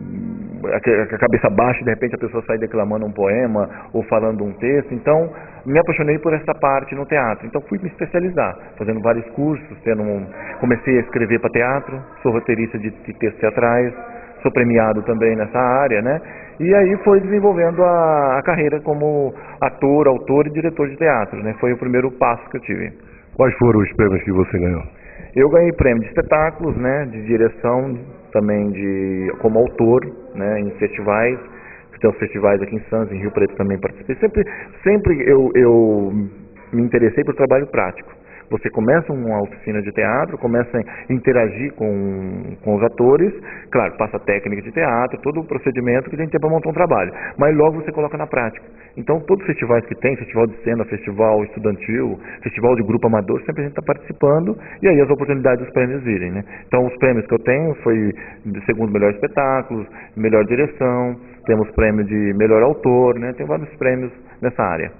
a cabeça baixa e de repente a pessoa sai declamando um poema ou falando um texto. Então me apaixonei por essa parte no teatro, então fui me especializar, fazendo vários cursos, comecei a escrever para teatro, sou roteirista de textos teatrais, sou premiado também nessa área, né? E aí foi desenvolvendo a carreira como ator, autor e diretor de teatro, né? Foi o primeiro passo que eu tive. Quais foram os prêmios que você ganhou? Eu ganhei prêmio de espetáculos, né? De direção, também como autor, né? Em festivais. Tem os festivais aqui em Santos, em Rio Preto também participei. Sempre eu me interessei por trabalho prático. Você começa uma oficina de teatro, começa a interagir com os atores, claro, passa a técnica de teatro, todo o procedimento que a gente tem para montar um trabalho, mas logo você coloca na prática. Então, todos os festivais que tem, festival de cena, festival estudantil, festival de grupo amador, sempre a gente está participando e aí as oportunidades dos prêmios virem, né? Então, os prêmios que eu tenho foi de segundo melhor espetáculo, melhor direção, temos prêmio de melhor autor, né? Tem vários prêmios nessa área.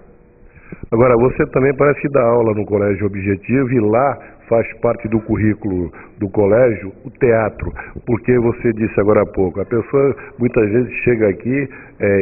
Agora, você também parece que dá aula no Colégio Objetivo e lá faz parte do currículo do colégio o teatro, porque você disse agora há pouco, a pessoa muitas vezes chega aqui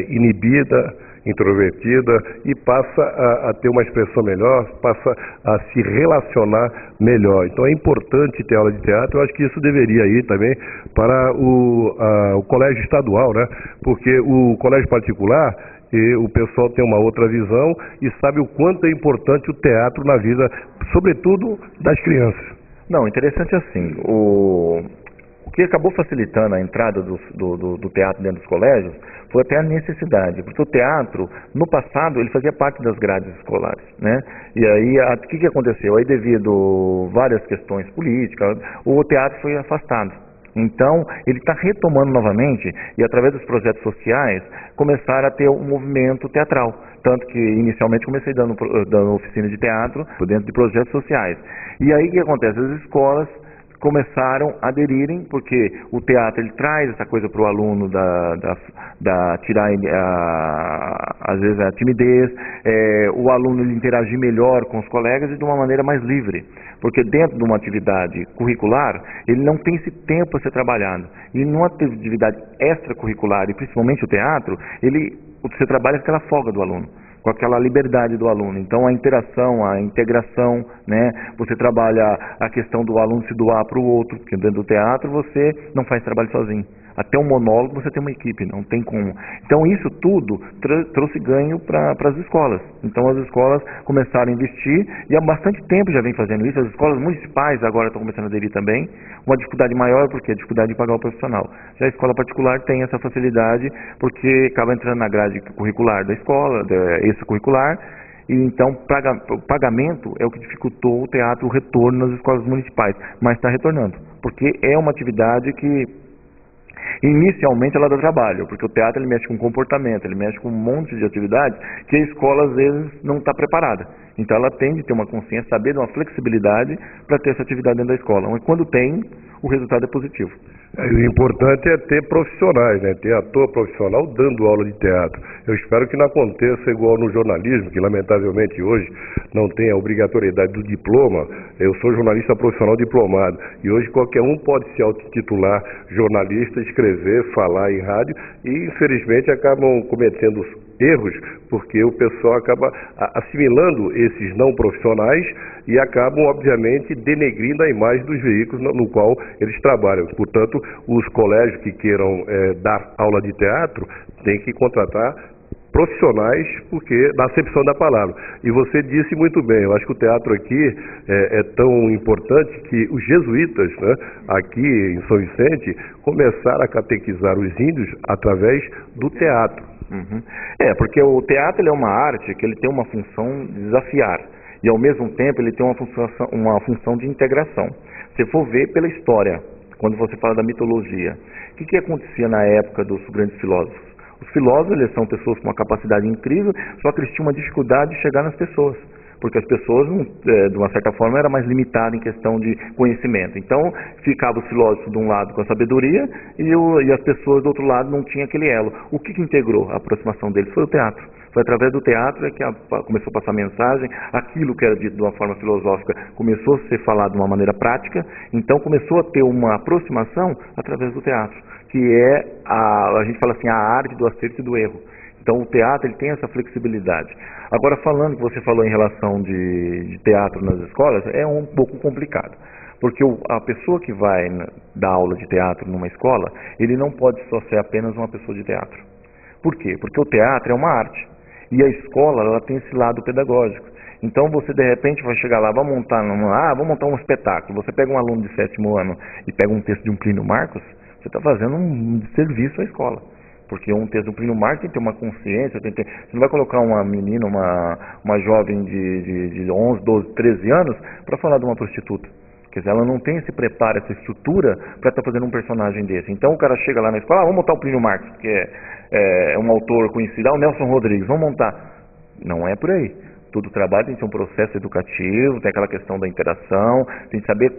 inibida, introvertida e passa a ter uma expressão melhor, passa a se relacionar melhor. Então é importante ter aula de teatro. Eu acho que isso deveria ir também para o colégio estadual, né? Porque o colégio particular, e o pessoal tem uma outra visão e sabe o quanto é importante o teatro na vida, sobretudo das crianças. Não, interessante assim, o que acabou facilitando a entrada do teatro dentro dos colégios foi até a necessidade, porque o teatro, no passado, ele fazia parte das grades escolares, né? E aí, o que aconteceu? Aí, devido a várias questões políticas, o teatro foi afastado. Então, ele está retomando novamente e, através dos projetos sociais, começaram a ter um movimento teatral. Tanto que, inicialmente, comecei dando oficina de teatro dentro de projetos sociais. E aí, o que acontece? As escolas começaram a aderirem, porque o teatro ele traz essa coisa para o aluno da tirar às vezes a timidez, o aluno ele interagir melhor com os colegas e de uma maneira mais livre, porque dentro de uma atividade curricular ele não tem esse tempo a ser trabalhado, e numa atividade extracurricular e principalmente o teatro, você trabalha com aquela folga do aluno. com aquela liberdade do aluno. Então a interação, a integração, né? Você trabalha a questão do aluno se doar para o outro, porque dentro do teatro você não faz trabalho sozinho. Até um monólogo você tem uma equipe, não tem como. Então isso tudo trouxe ganho para as escolas. Então as escolas começaram a investir e há bastante tempo já vem fazendo isso. As escolas municipais agora estão começando a aderir também. Uma dificuldade maior porque a dificuldade de pagar o profissional. Já a escola particular tem essa facilidade porque acaba entrando na grade curricular da escola, extracurricular. E então o pagamento é o que dificultou o teatro, o retorno nas escolas municipais. Mas está retornando, porque é uma atividade que inicialmente ela dá trabalho, porque o teatro ele mexe com comportamento, ele mexe com um monte de atividades que a escola às vezes não está preparada. Então ela tem de ter uma consciência, saber de uma flexibilidade para ter essa atividade dentro da escola. Mas quando tem, o resultado é positivo. O importante é ter profissionais, né? Ter ator profissional dando aula de teatro. Eu espero que não aconteça igual no jornalismo, que lamentavelmente hoje não tem a obrigatoriedade do diploma. Eu sou jornalista profissional diplomado e hoje qualquer um pode se autotitular jornalista, escrever, falar em rádio e infelizmente acabam cometendo erros, porque o pessoal acaba assimilando esses não profissionais e acabam, obviamente, denegrindo a imagem dos veículos no qual eles trabalham. Portanto, os colégios que queiram dar aula de teatro têm que contratar profissionais, porque na acepção da palavra. E você disse muito bem, eu acho que o teatro aqui é tão importante que os jesuítas, né, aqui em São Vicente, começaram a catequizar os índios através do teatro. Uhum. Porque o teatro ele é uma arte que ele tem uma função de desafiar e ao mesmo tempo ele tem uma função de integração. Se for ver pela história, quando você fala da mitologia, o que acontecia na época dos grandes filósofos? Os filósofos eles são pessoas com uma capacidade incrível, só que eles tinham uma dificuldade de chegar nas pessoas, porque as pessoas, de uma certa forma, eram mais limitadas em questão de conhecimento. Então, ficava os filósofos de um lado com a sabedoria e as pessoas do outro lado não tinham aquele elo. O que integrou a aproximação deles? Foi o teatro. Foi através do teatro que começou a passar mensagem, aquilo que era dito de uma forma filosófica começou a ser falado de uma maneira prática, então começou a ter uma aproximação através do teatro, que é, a gente fala assim, a arte do acerto e do erro. Então o teatro ele tem essa flexibilidade. Agora falando que você falou em relação de teatro nas escolas, é um pouco complicado. Porque a pessoa que vai dar aula de teatro numa escola, ele não pode só ser apenas uma pessoa de teatro. Por quê? Porque o teatro é uma arte. E a escola ela tem esse lado pedagógico. Então você de repente vai chegar lá, vamos montar um espetáculo. Você pega um aluno de 7º ano e pega um texto de um Plínio Marcos, você está fazendo um serviço à escola. Porque um texto do Plínio Marcos tem que ter uma consciência, você não vai colocar uma menina, uma jovem de 11, 12, 13 anos para falar de uma prostituta. Quer dizer, ela não tem esse preparo, essa estrutura para estar fazendo um personagem desse. Então o cara chega lá na escola, vamos montar o Plínio Marcos, que é um autor conhecido, o Nelson Rodrigues, vamos montar. Não é por aí. Todo trabalho tem que ser um processo educativo, tem aquela questão da interação, tem que saber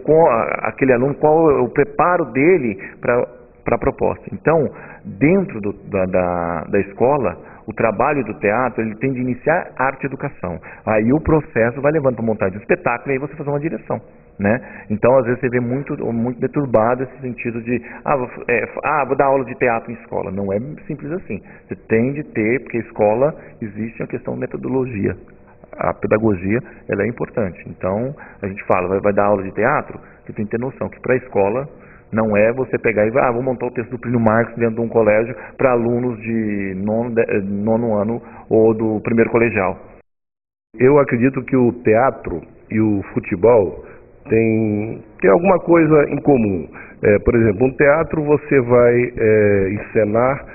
aquele aluno, qual é o preparo dele para a proposta. Então, dentro da escola, o trabalho do teatro ele tem de iniciar arte e educação. Aí o processo vai levando para montar de um espetáculo e aí você fazer uma direção. Né? Então, às vezes, você vê muito deturbado esse sentido de vou dar aula de teatro em escola. Não é simples assim. Você tem de ter, porque a escola existe a questão de metodologia. A pedagogia ela é importante. Então, a gente fala, vai dar aula de teatro, você tem que ter noção que para a escola não é você pegar e vou montar o texto do Plínio Marcos dentro de um colégio para alunos de nono ano ou do primeiro colegial. Eu acredito que o teatro e o futebol tem alguma coisa em comum. Por exemplo, um teatro você vai encenar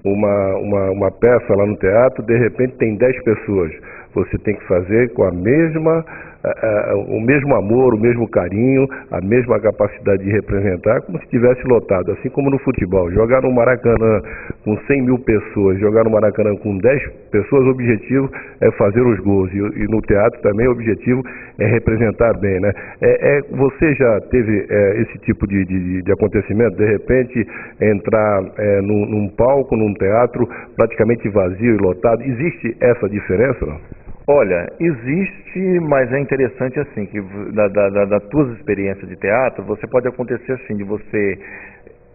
uma peça lá no teatro, de repente tem 10 pessoas. Você tem que fazer com o mesmo amor, o mesmo carinho, a mesma capacidade de representar, como se estivesse lotado, assim como no futebol. Jogar no Maracanã com 100 mil pessoas, jogar no Maracanã com 10 pessoas, o objetivo é fazer os gols. E no teatro também o objetivo é representar bem, né? Você já teve esse tipo de acontecimento? De repente entrar num palco, num teatro praticamente vazio e lotado. Existe essa diferença, não? Olha, existe, mas é interessante assim, que das tuas experiências de teatro, você pode acontecer assim, de você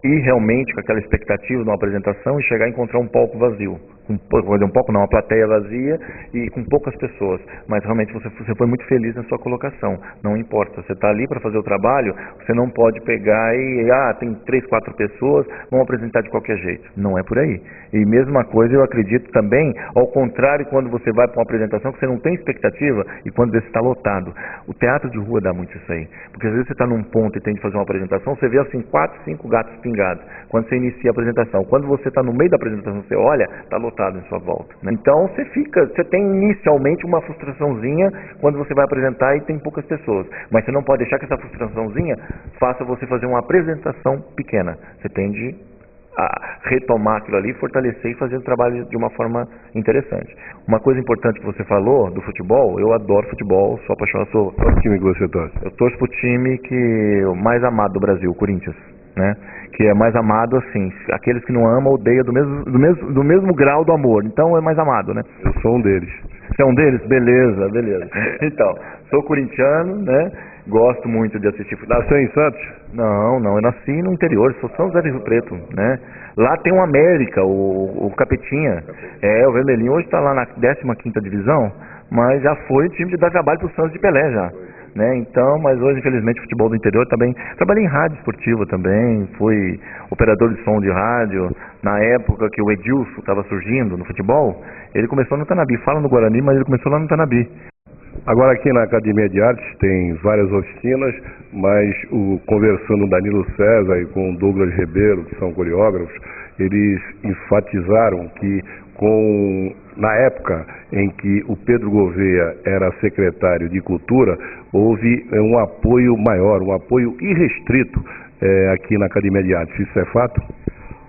ir realmente com aquela expectativa de uma apresentação e chegar a encontrar um palco vazio, uma plateia vazia e com poucas pessoas, mas realmente você foi muito feliz na sua colocação, não importa, você está ali para fazer o trabalho, você não pode pegar e, tem 3, 4 pessoas, vão apresentar de qualquer jeito, não é por aí. E mesma coisa eu acredito também, ao contrário, quando você vai para uma apresentação que você não tem expectativa e quando você está lotado. O teatro de rua dá muito isso aí, porque às vezes você está num ponto e tem de fazer uma apresentação, você vê assim 4, 5 gatos pingados, quando você inicia a apresentação. Quando você está no meio da apresentação, você olha, está lotado em sua volta, né? Então você tem inicialmente uma frustraçãozinha quando você vai apresentar e tem poucas pessoas, mas você não pode deixar que essa frustraçãozinha faça você fazer uma apresentação pequena. Você tende a retomar aquilo ali, fortalecer e fazer o trabalho de uma forma interessante. Uma coisa importante que você falou do futebol, eu adoro futebol, sou apaixonado. Qual time que você torce? Eu torço pro time o mais amado do Brasil, o Corinthians, né? Que é mais amado assim, aqueles que não amam odeiam do mesmo grau do amor, então é mais amado, né? Eu sou um deles. Você é um deles? Beleza. Então, sou corintiano, né? Gosto muito de assistir futebol. Nasceu em Santos? Não, eu nasci no interior, sou São José do Rio Preto, né? Lá tem o América, o Capetinha, o Vermelhinho hoje está lá na 15ª divisão, mas já foi time de dar trabalho pro Santos de Pelé já, né? Então, mas hoje infelizmente o futebol do interior também, trabalhei em rádio esportiva também, fui operador de som de rádio, na época que o Edilson estava surgindo no futebol, ele começou no Tanabi, fala no Guarani, mas ele começou lá no Tanabi. Agora aqui na Academia de Artes tem várias oficinas, mas conversando com Danilo César e com Douglas Ribeiro, que são coreógrafos, eles enfatizaram que na época em que o Pedro Gouveia era secretário de Cultura, houve um apoio maior, um apoio irrestrito aqui na Academia de Artes. Isso é fato?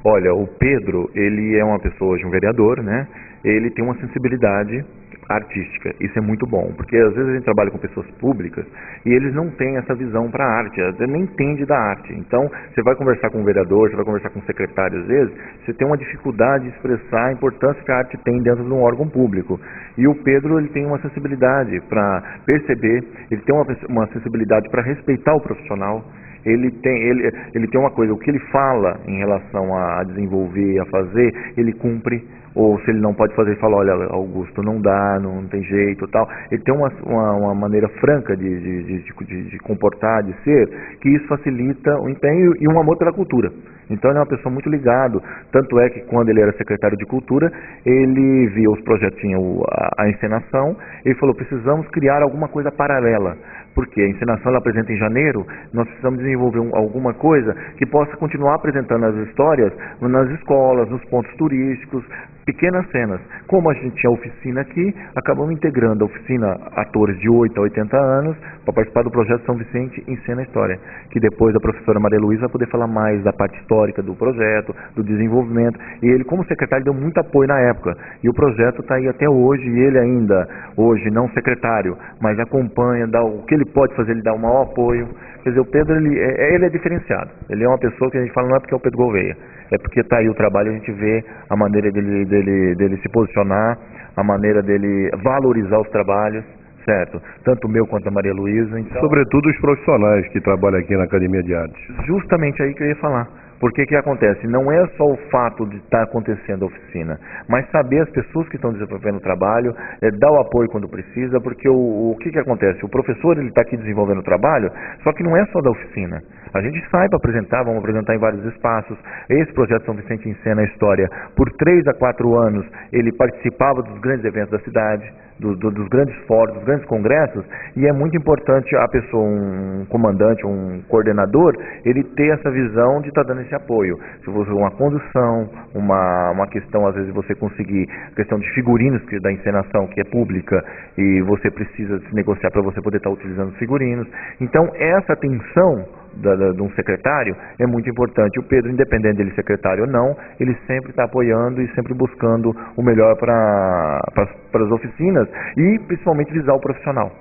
Olha, o Pedro, ele é uma pessoa, hoje um vereador, né? Ele tem uma sensibilidade artística, isso é muito bom, porque às vezes a gente trabalha com pessoas públicas e eles não têm essa visão para a arte, às vezes nem entende da arte. Então você vai conversar com um vereador, você vai conversar com um secretário, às vezes você tem uma dificuldade de expressar a importância que a arte tem dentro de um órgão público, e o Pedro ele tem uma sensibilidade para perceber, ele tem uma sensibilidade para respeitar o profissional. Ele tem uma coisa, o que ele fala em relação a desenvolver, a fazer, ele cumpre. Ou se ele não pode fazer, ele fala, olha, Augusto, não dá, não tem jeito, tal. Ele tem uma maneira franca de comportar, de ser, que isso facilita o empenho e um amor pela cultura. Então ele é uma pessoa muito ligado, tanto é que quando ele era secretário de Cultura, ele via os projetinhos, a encenação, ele falou, precisamos criar alguma coisa paralela, porque a encenação ela apresenta em janeiro, nós precisamos desenvolver alguma coisa que possa continuar apresentando as histórias nas escolas, nos pontos turísticos, pequenas cenas. Como a gente tinha oficina aqui, acabamos integrando a oficina atores de 8 a 80 anos para participar do projeto São Vicente Encena a História, que depois a professora Maria Luísa vai poder falar mais da parte histórica do projeto, do desenvolvimento, e ele como secretário deu muito apoio na época, e o projeto está aí até hoje, e ele ainda, hoje não secretário, mas acompanha, dá o que ele pode fazer, ele dá o maior apoio. Quer dizer, o Pedro ele é diferenciado, ele é uma pessoa que a gente fala não é porque é o Pedro Gouveia, é porque está aí o trabalho, a gente vê a maneira dele se posicionar, a maneira dele valorizar os trabalhos, certo? Tanto o meu quanto a Maria Luísa. Então, sobretudo os profissionais que trabalham aqui na Academia de Artes. Justamente aí que eu ia falar. Porque que acontece? Não é só o fato de estar acontecendo a oficina, mas saber as pessoas que estão desenvolvendo o trabalho, dar o apoio quando precisa, porque o que acontece? O professor ele está aqui desenvolvendo o trabalho, só que não é só da oficina. A gente sai para apresentar, vamos apresentar em vários espaços. Esse projeto São Vicente Encena a História, por 3 a 4 anos, ele participava dos grandes eventos da cidade, dos grandes fóruns, dos grandes congressos, e é muito importante a pessoa, um comandante, um coordenador, ele ter essa visão de estar dando esse apoio. Se você uma condução, uma questão, às vezes você conseguir, questão de figurinos da encenação, que é pública, e você precisa se negociar para você poder estar utilizando os figurinos. Então, essa atenção de um secretário é muito importante. O Pedro, independente dele secretário ou não, ele sempre está apoiando e sempre buscando o melhor para as oficinas e principalmente visar o profissional.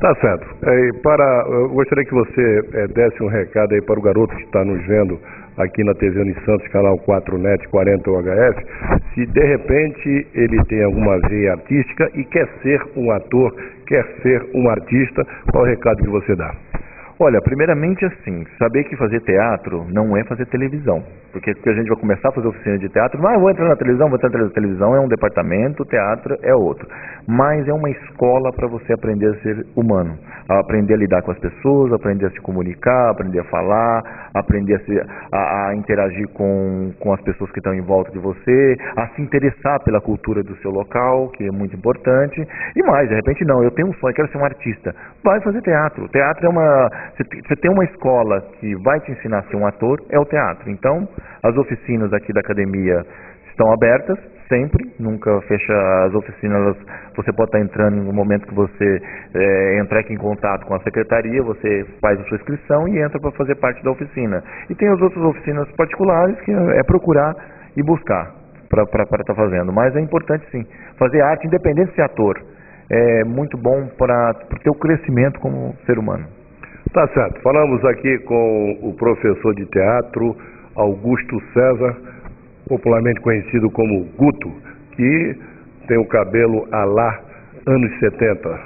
Tá certo. Eu gostaria que você desse um recado aí para o garoto que está nos vendo aqui na TV Unisantos, canal 4net 40 UHF, se de repente ele tem alguma veia artística e quer ser um ator, quer ser um artista, qual é o recado que você dá? Olha, primeiramente assim, saber que fazer teatro não é fazer televisão. Porque a gente vai começar a fazer oficina de teatro, mas vou entrar na televisão, vou entrar na televisão, é um departamento, teatro é outro. Mas é uma escola para você aprender a ser humano, a aprender a lidar com as pessoas, aprender a se comunicar, aprender a falar, aprender a interagir com as pessoas que estão em volta de você, a se interessar pela cultura do seu local, que é muito importante. E mais, de repente não, eu tenho um sonho, quero ser um artista. Vai fazer teatro. O teatro é uma... Você tem uma escola que vai te ensinar a ser um ator, é o teatro. Então, as oficinas aqui da academia estão abertas, sempre, nunca fecha as oficinas. Você pode estar entrando no momento que você entrar aqui em contato com a secretaria, você faz a sua inscrição e entra para fazer parte da oficina. E tem as outras oficinas particulares que é procurar e buscar para estar fazendo. Mas é importante sim, fazer arte independente de ser ator. É muito bom para o teu crescimento como ser humano. Tá certo. Falamos aqui com o professor de teatro Augusto César, popularmente conhecido como Guto, que tem o cabelo à la anos 70.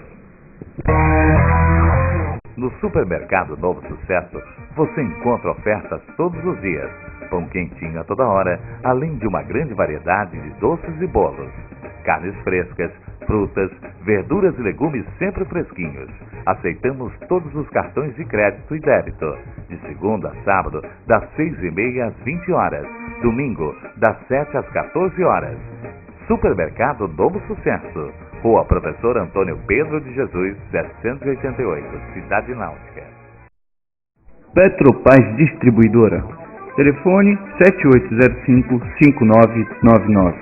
No Supermercado Novo Sucesso, você encontra ofertas todos os dias, pão quentinho a toda hora, além de uma grande variedade de doces e bolos, carnes frescas, frutas, verduras e legumes sempre fresquinhos. Aceitamos todos os cartões de crédito e débito. De segunda a sábado, das 6h30 às 20 horas. Domingo, das 7 às 14 horas. Supermercado Novo Sucesso. Rua Professor Antônio Pedro de Jesus, 788, Cidade Náutica. Petropaz Distribuidora. Telefone 7805-5999.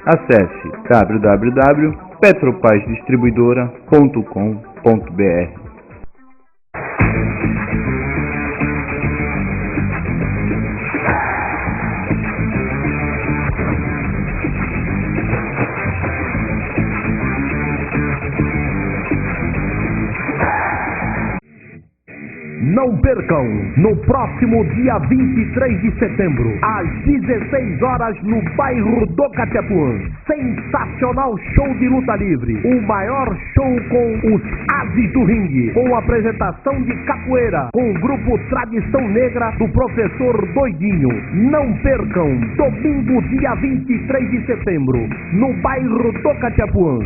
Acesse www.petropazdistribuidora.com.br. Não percam, no próximo dia 23 de setembro, às 16 horas, no bairro do Catepuã, sensacional show de luta livre. O maior show com os Ases do Ringue, com apresentação de capoeira, com o grupo Tradição Negra do professor Doidinho. Não percam, domingo, dia 23 de setembro, no bairro do Catepuã.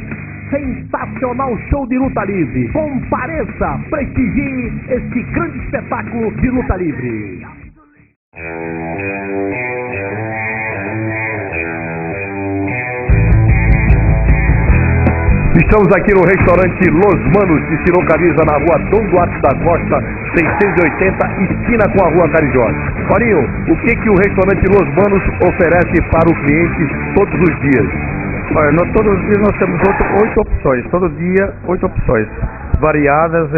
Sensacional show de luta livre. Compareça, prestigie este grande espetáculo de luta livre. Estamos aqui no restaurante Los Manos, que se localiza na rua Dom Duarte da Costa, 680, esquina com a rua Carijó. Paulinho, o que o restaurante Los Manos oferece para o cliente todos os dias? Olha, todos os dias nós temos 8 opções, todo dia 8 opções, variadas,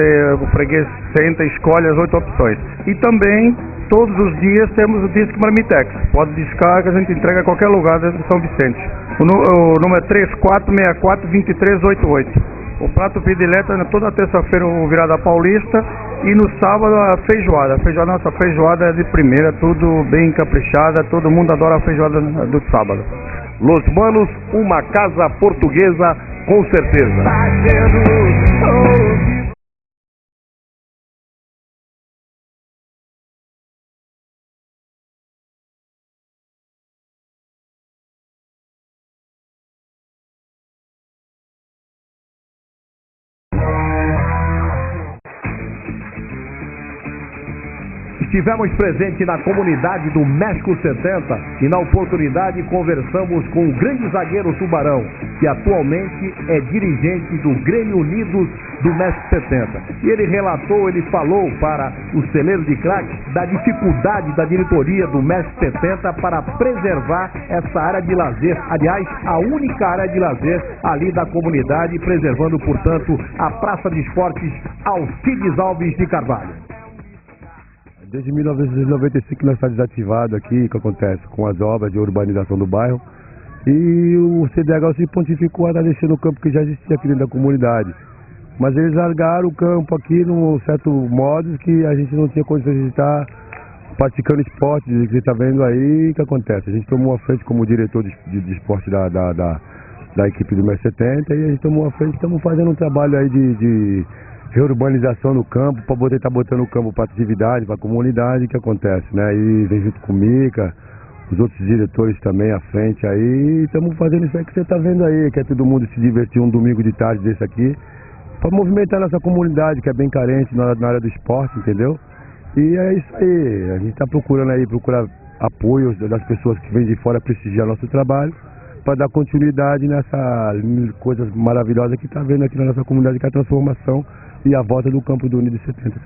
o freguês senta, escolhe as 8 opções. E também, todos os dias temos o Disque Marmitex, pode discar que a gente entrega a qualquer lugar de São Vicente. O número é 3464-2388. O prato predileto é toda terça-feira o virada paulista e no sábado a feijoada. Nossa feijoada é de primeira, tudo bem caprichada, todo mundo adora a feijoada do sábado. Los Manos, uma casa portuguesa, com certeza. Estivemos presentes na comunidade do México 70 e na oportunidade conversamos com o grande zagueiro Tubarão, que atualmente é dirigente do Grêmio Unidos do México 70. E ele falou para o celeiro de craques da dificuldade da diretoria do México 70 para preservar essa área de lazer, aliás, a única área de lazer ali da comunidade, preservando, portanto, a Praça de Esportes Alcides Alves de Carvalho. Desde 1995 nós está desativado aqui, o que acontece com as obras de urbanização do bairro. E o CDH se pontificou a deixar no campo que já existia aqui dentro da comunidade. Mas eles largaram o campo aqui num certo modo que a gente não tinha condições de estar praticando esporte, que você está vendo aí, o que acontece? A gente tomou a frente como diretor de esporte da equipe do MES 70 e a gente tomou a frente, estamos fazendo um trabalho aí de reurbanização no campo, para poder estar botando o campo para atividade, para a comunidade, que acontece, né? E vem junto com o Mica, os outros diretores também à frente aí, estamos fazendo isso aí que você está vendo aí, que é todo mundo se divertir um domingo de tarde desse aqui, para movimentar nossa comunidade, que é bem carente na área do esporte, entendeu? E é isso aí, a gente está procurando aí, procurar apoio das pessoas que vêm de fora prestigiar nosso trabalho, para dar continuidade nessa coisa maravilhosa que está vendo aqui na nossa comunidade, que é a transformação e a volta do campo do Unido 70.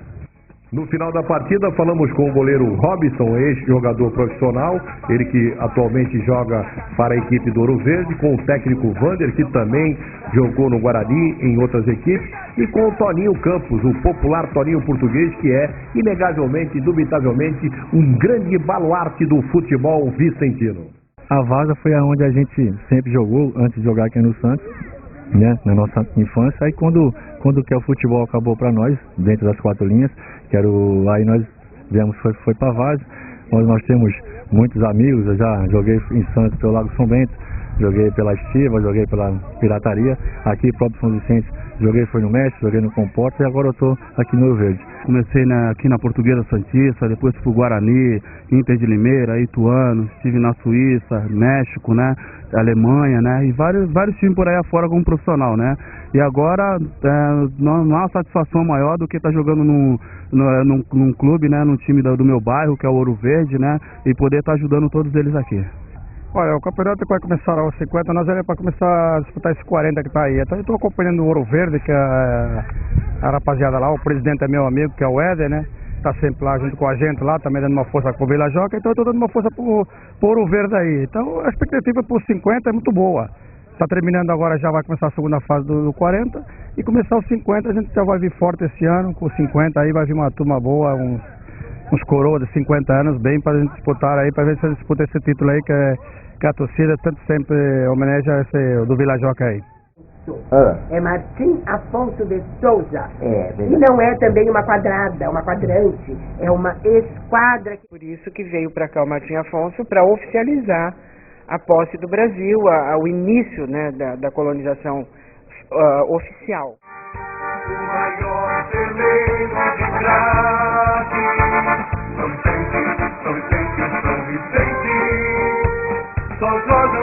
No final da partida, falamos com o goleiro Robson, ex-jogador profissional, ele que atualmente joga para a equipe do Ouro Verde, com o técnico Vander, que também jogou no Guarani em outras equipes, e com o Toninho Campos, o popular Toninho Português, que é, inegavelmente, indubitavelmente, um grande baluarte do futebol vicentino. A Vaza foi aonde a gente sempre jogou, antes de jogar aqui no Santos, né, na nossa infância. Aí quando que o futebol acabou para nós, dentro das quatro linhas, aí nós viemos, foi para Vaza, onde nós temos muitos amigos. Eu já joguei em Santos pelo Lago São Bento, joguei pela Estiva, joguei pela Pirataria, aqui próprio São Vicente, joguei foi no México, joguei no Comporta e agora eu estou aqui no Ouro Verde. Comecei aqui na Portuguesa Santista, depois fui pro Guarani, Inter de Limeira, Ituano, estive na Suíça, México, né, Alemanha, né, e vários times por aí afora como profissional, né. E agora não há satisfação maior do que estar jogando num clube, né, num time do meu bairro, que é o Ouro Verde, né, e poder estar ajudando todos eles aqui. Olha, o campeonato vai começar aos 50, nós é para começar a disputar esses 40 que está aí. Então eu estou acompanhando o Ouro Verde, que é a rapaziada lá, o presidente é meu amigo, que é o Éder, né? Está sempre lá junto com a gente lá, também dando uma força para o Vila Joca, então eu estou dando uma força para o Ouro Verde aí. Então a expectativa para os 50 é muito boa. Está terminando agora, já vai começar a segunda fase do 40 e começar os 50 a gente já vai vir forte esse ano, com os 50 aí vai vir uma turma boa, uns coroas de 50 anos bem para a gente disputar aí, para ver se a gente disputa esse título aí que a torcida tanto sempre homenageia esse do Vila Joca aí. É Martim Afonso de Souza. E não é também uma quadrada, uma quadrante, é uma esquadra. Por isso que veio para cá o Martim Afonso, para oficializar a posse do Brasil, o início, né, da colonização oficial. O maior celeiro de classe, São Vicente, São Vicente, São Vicente, só joga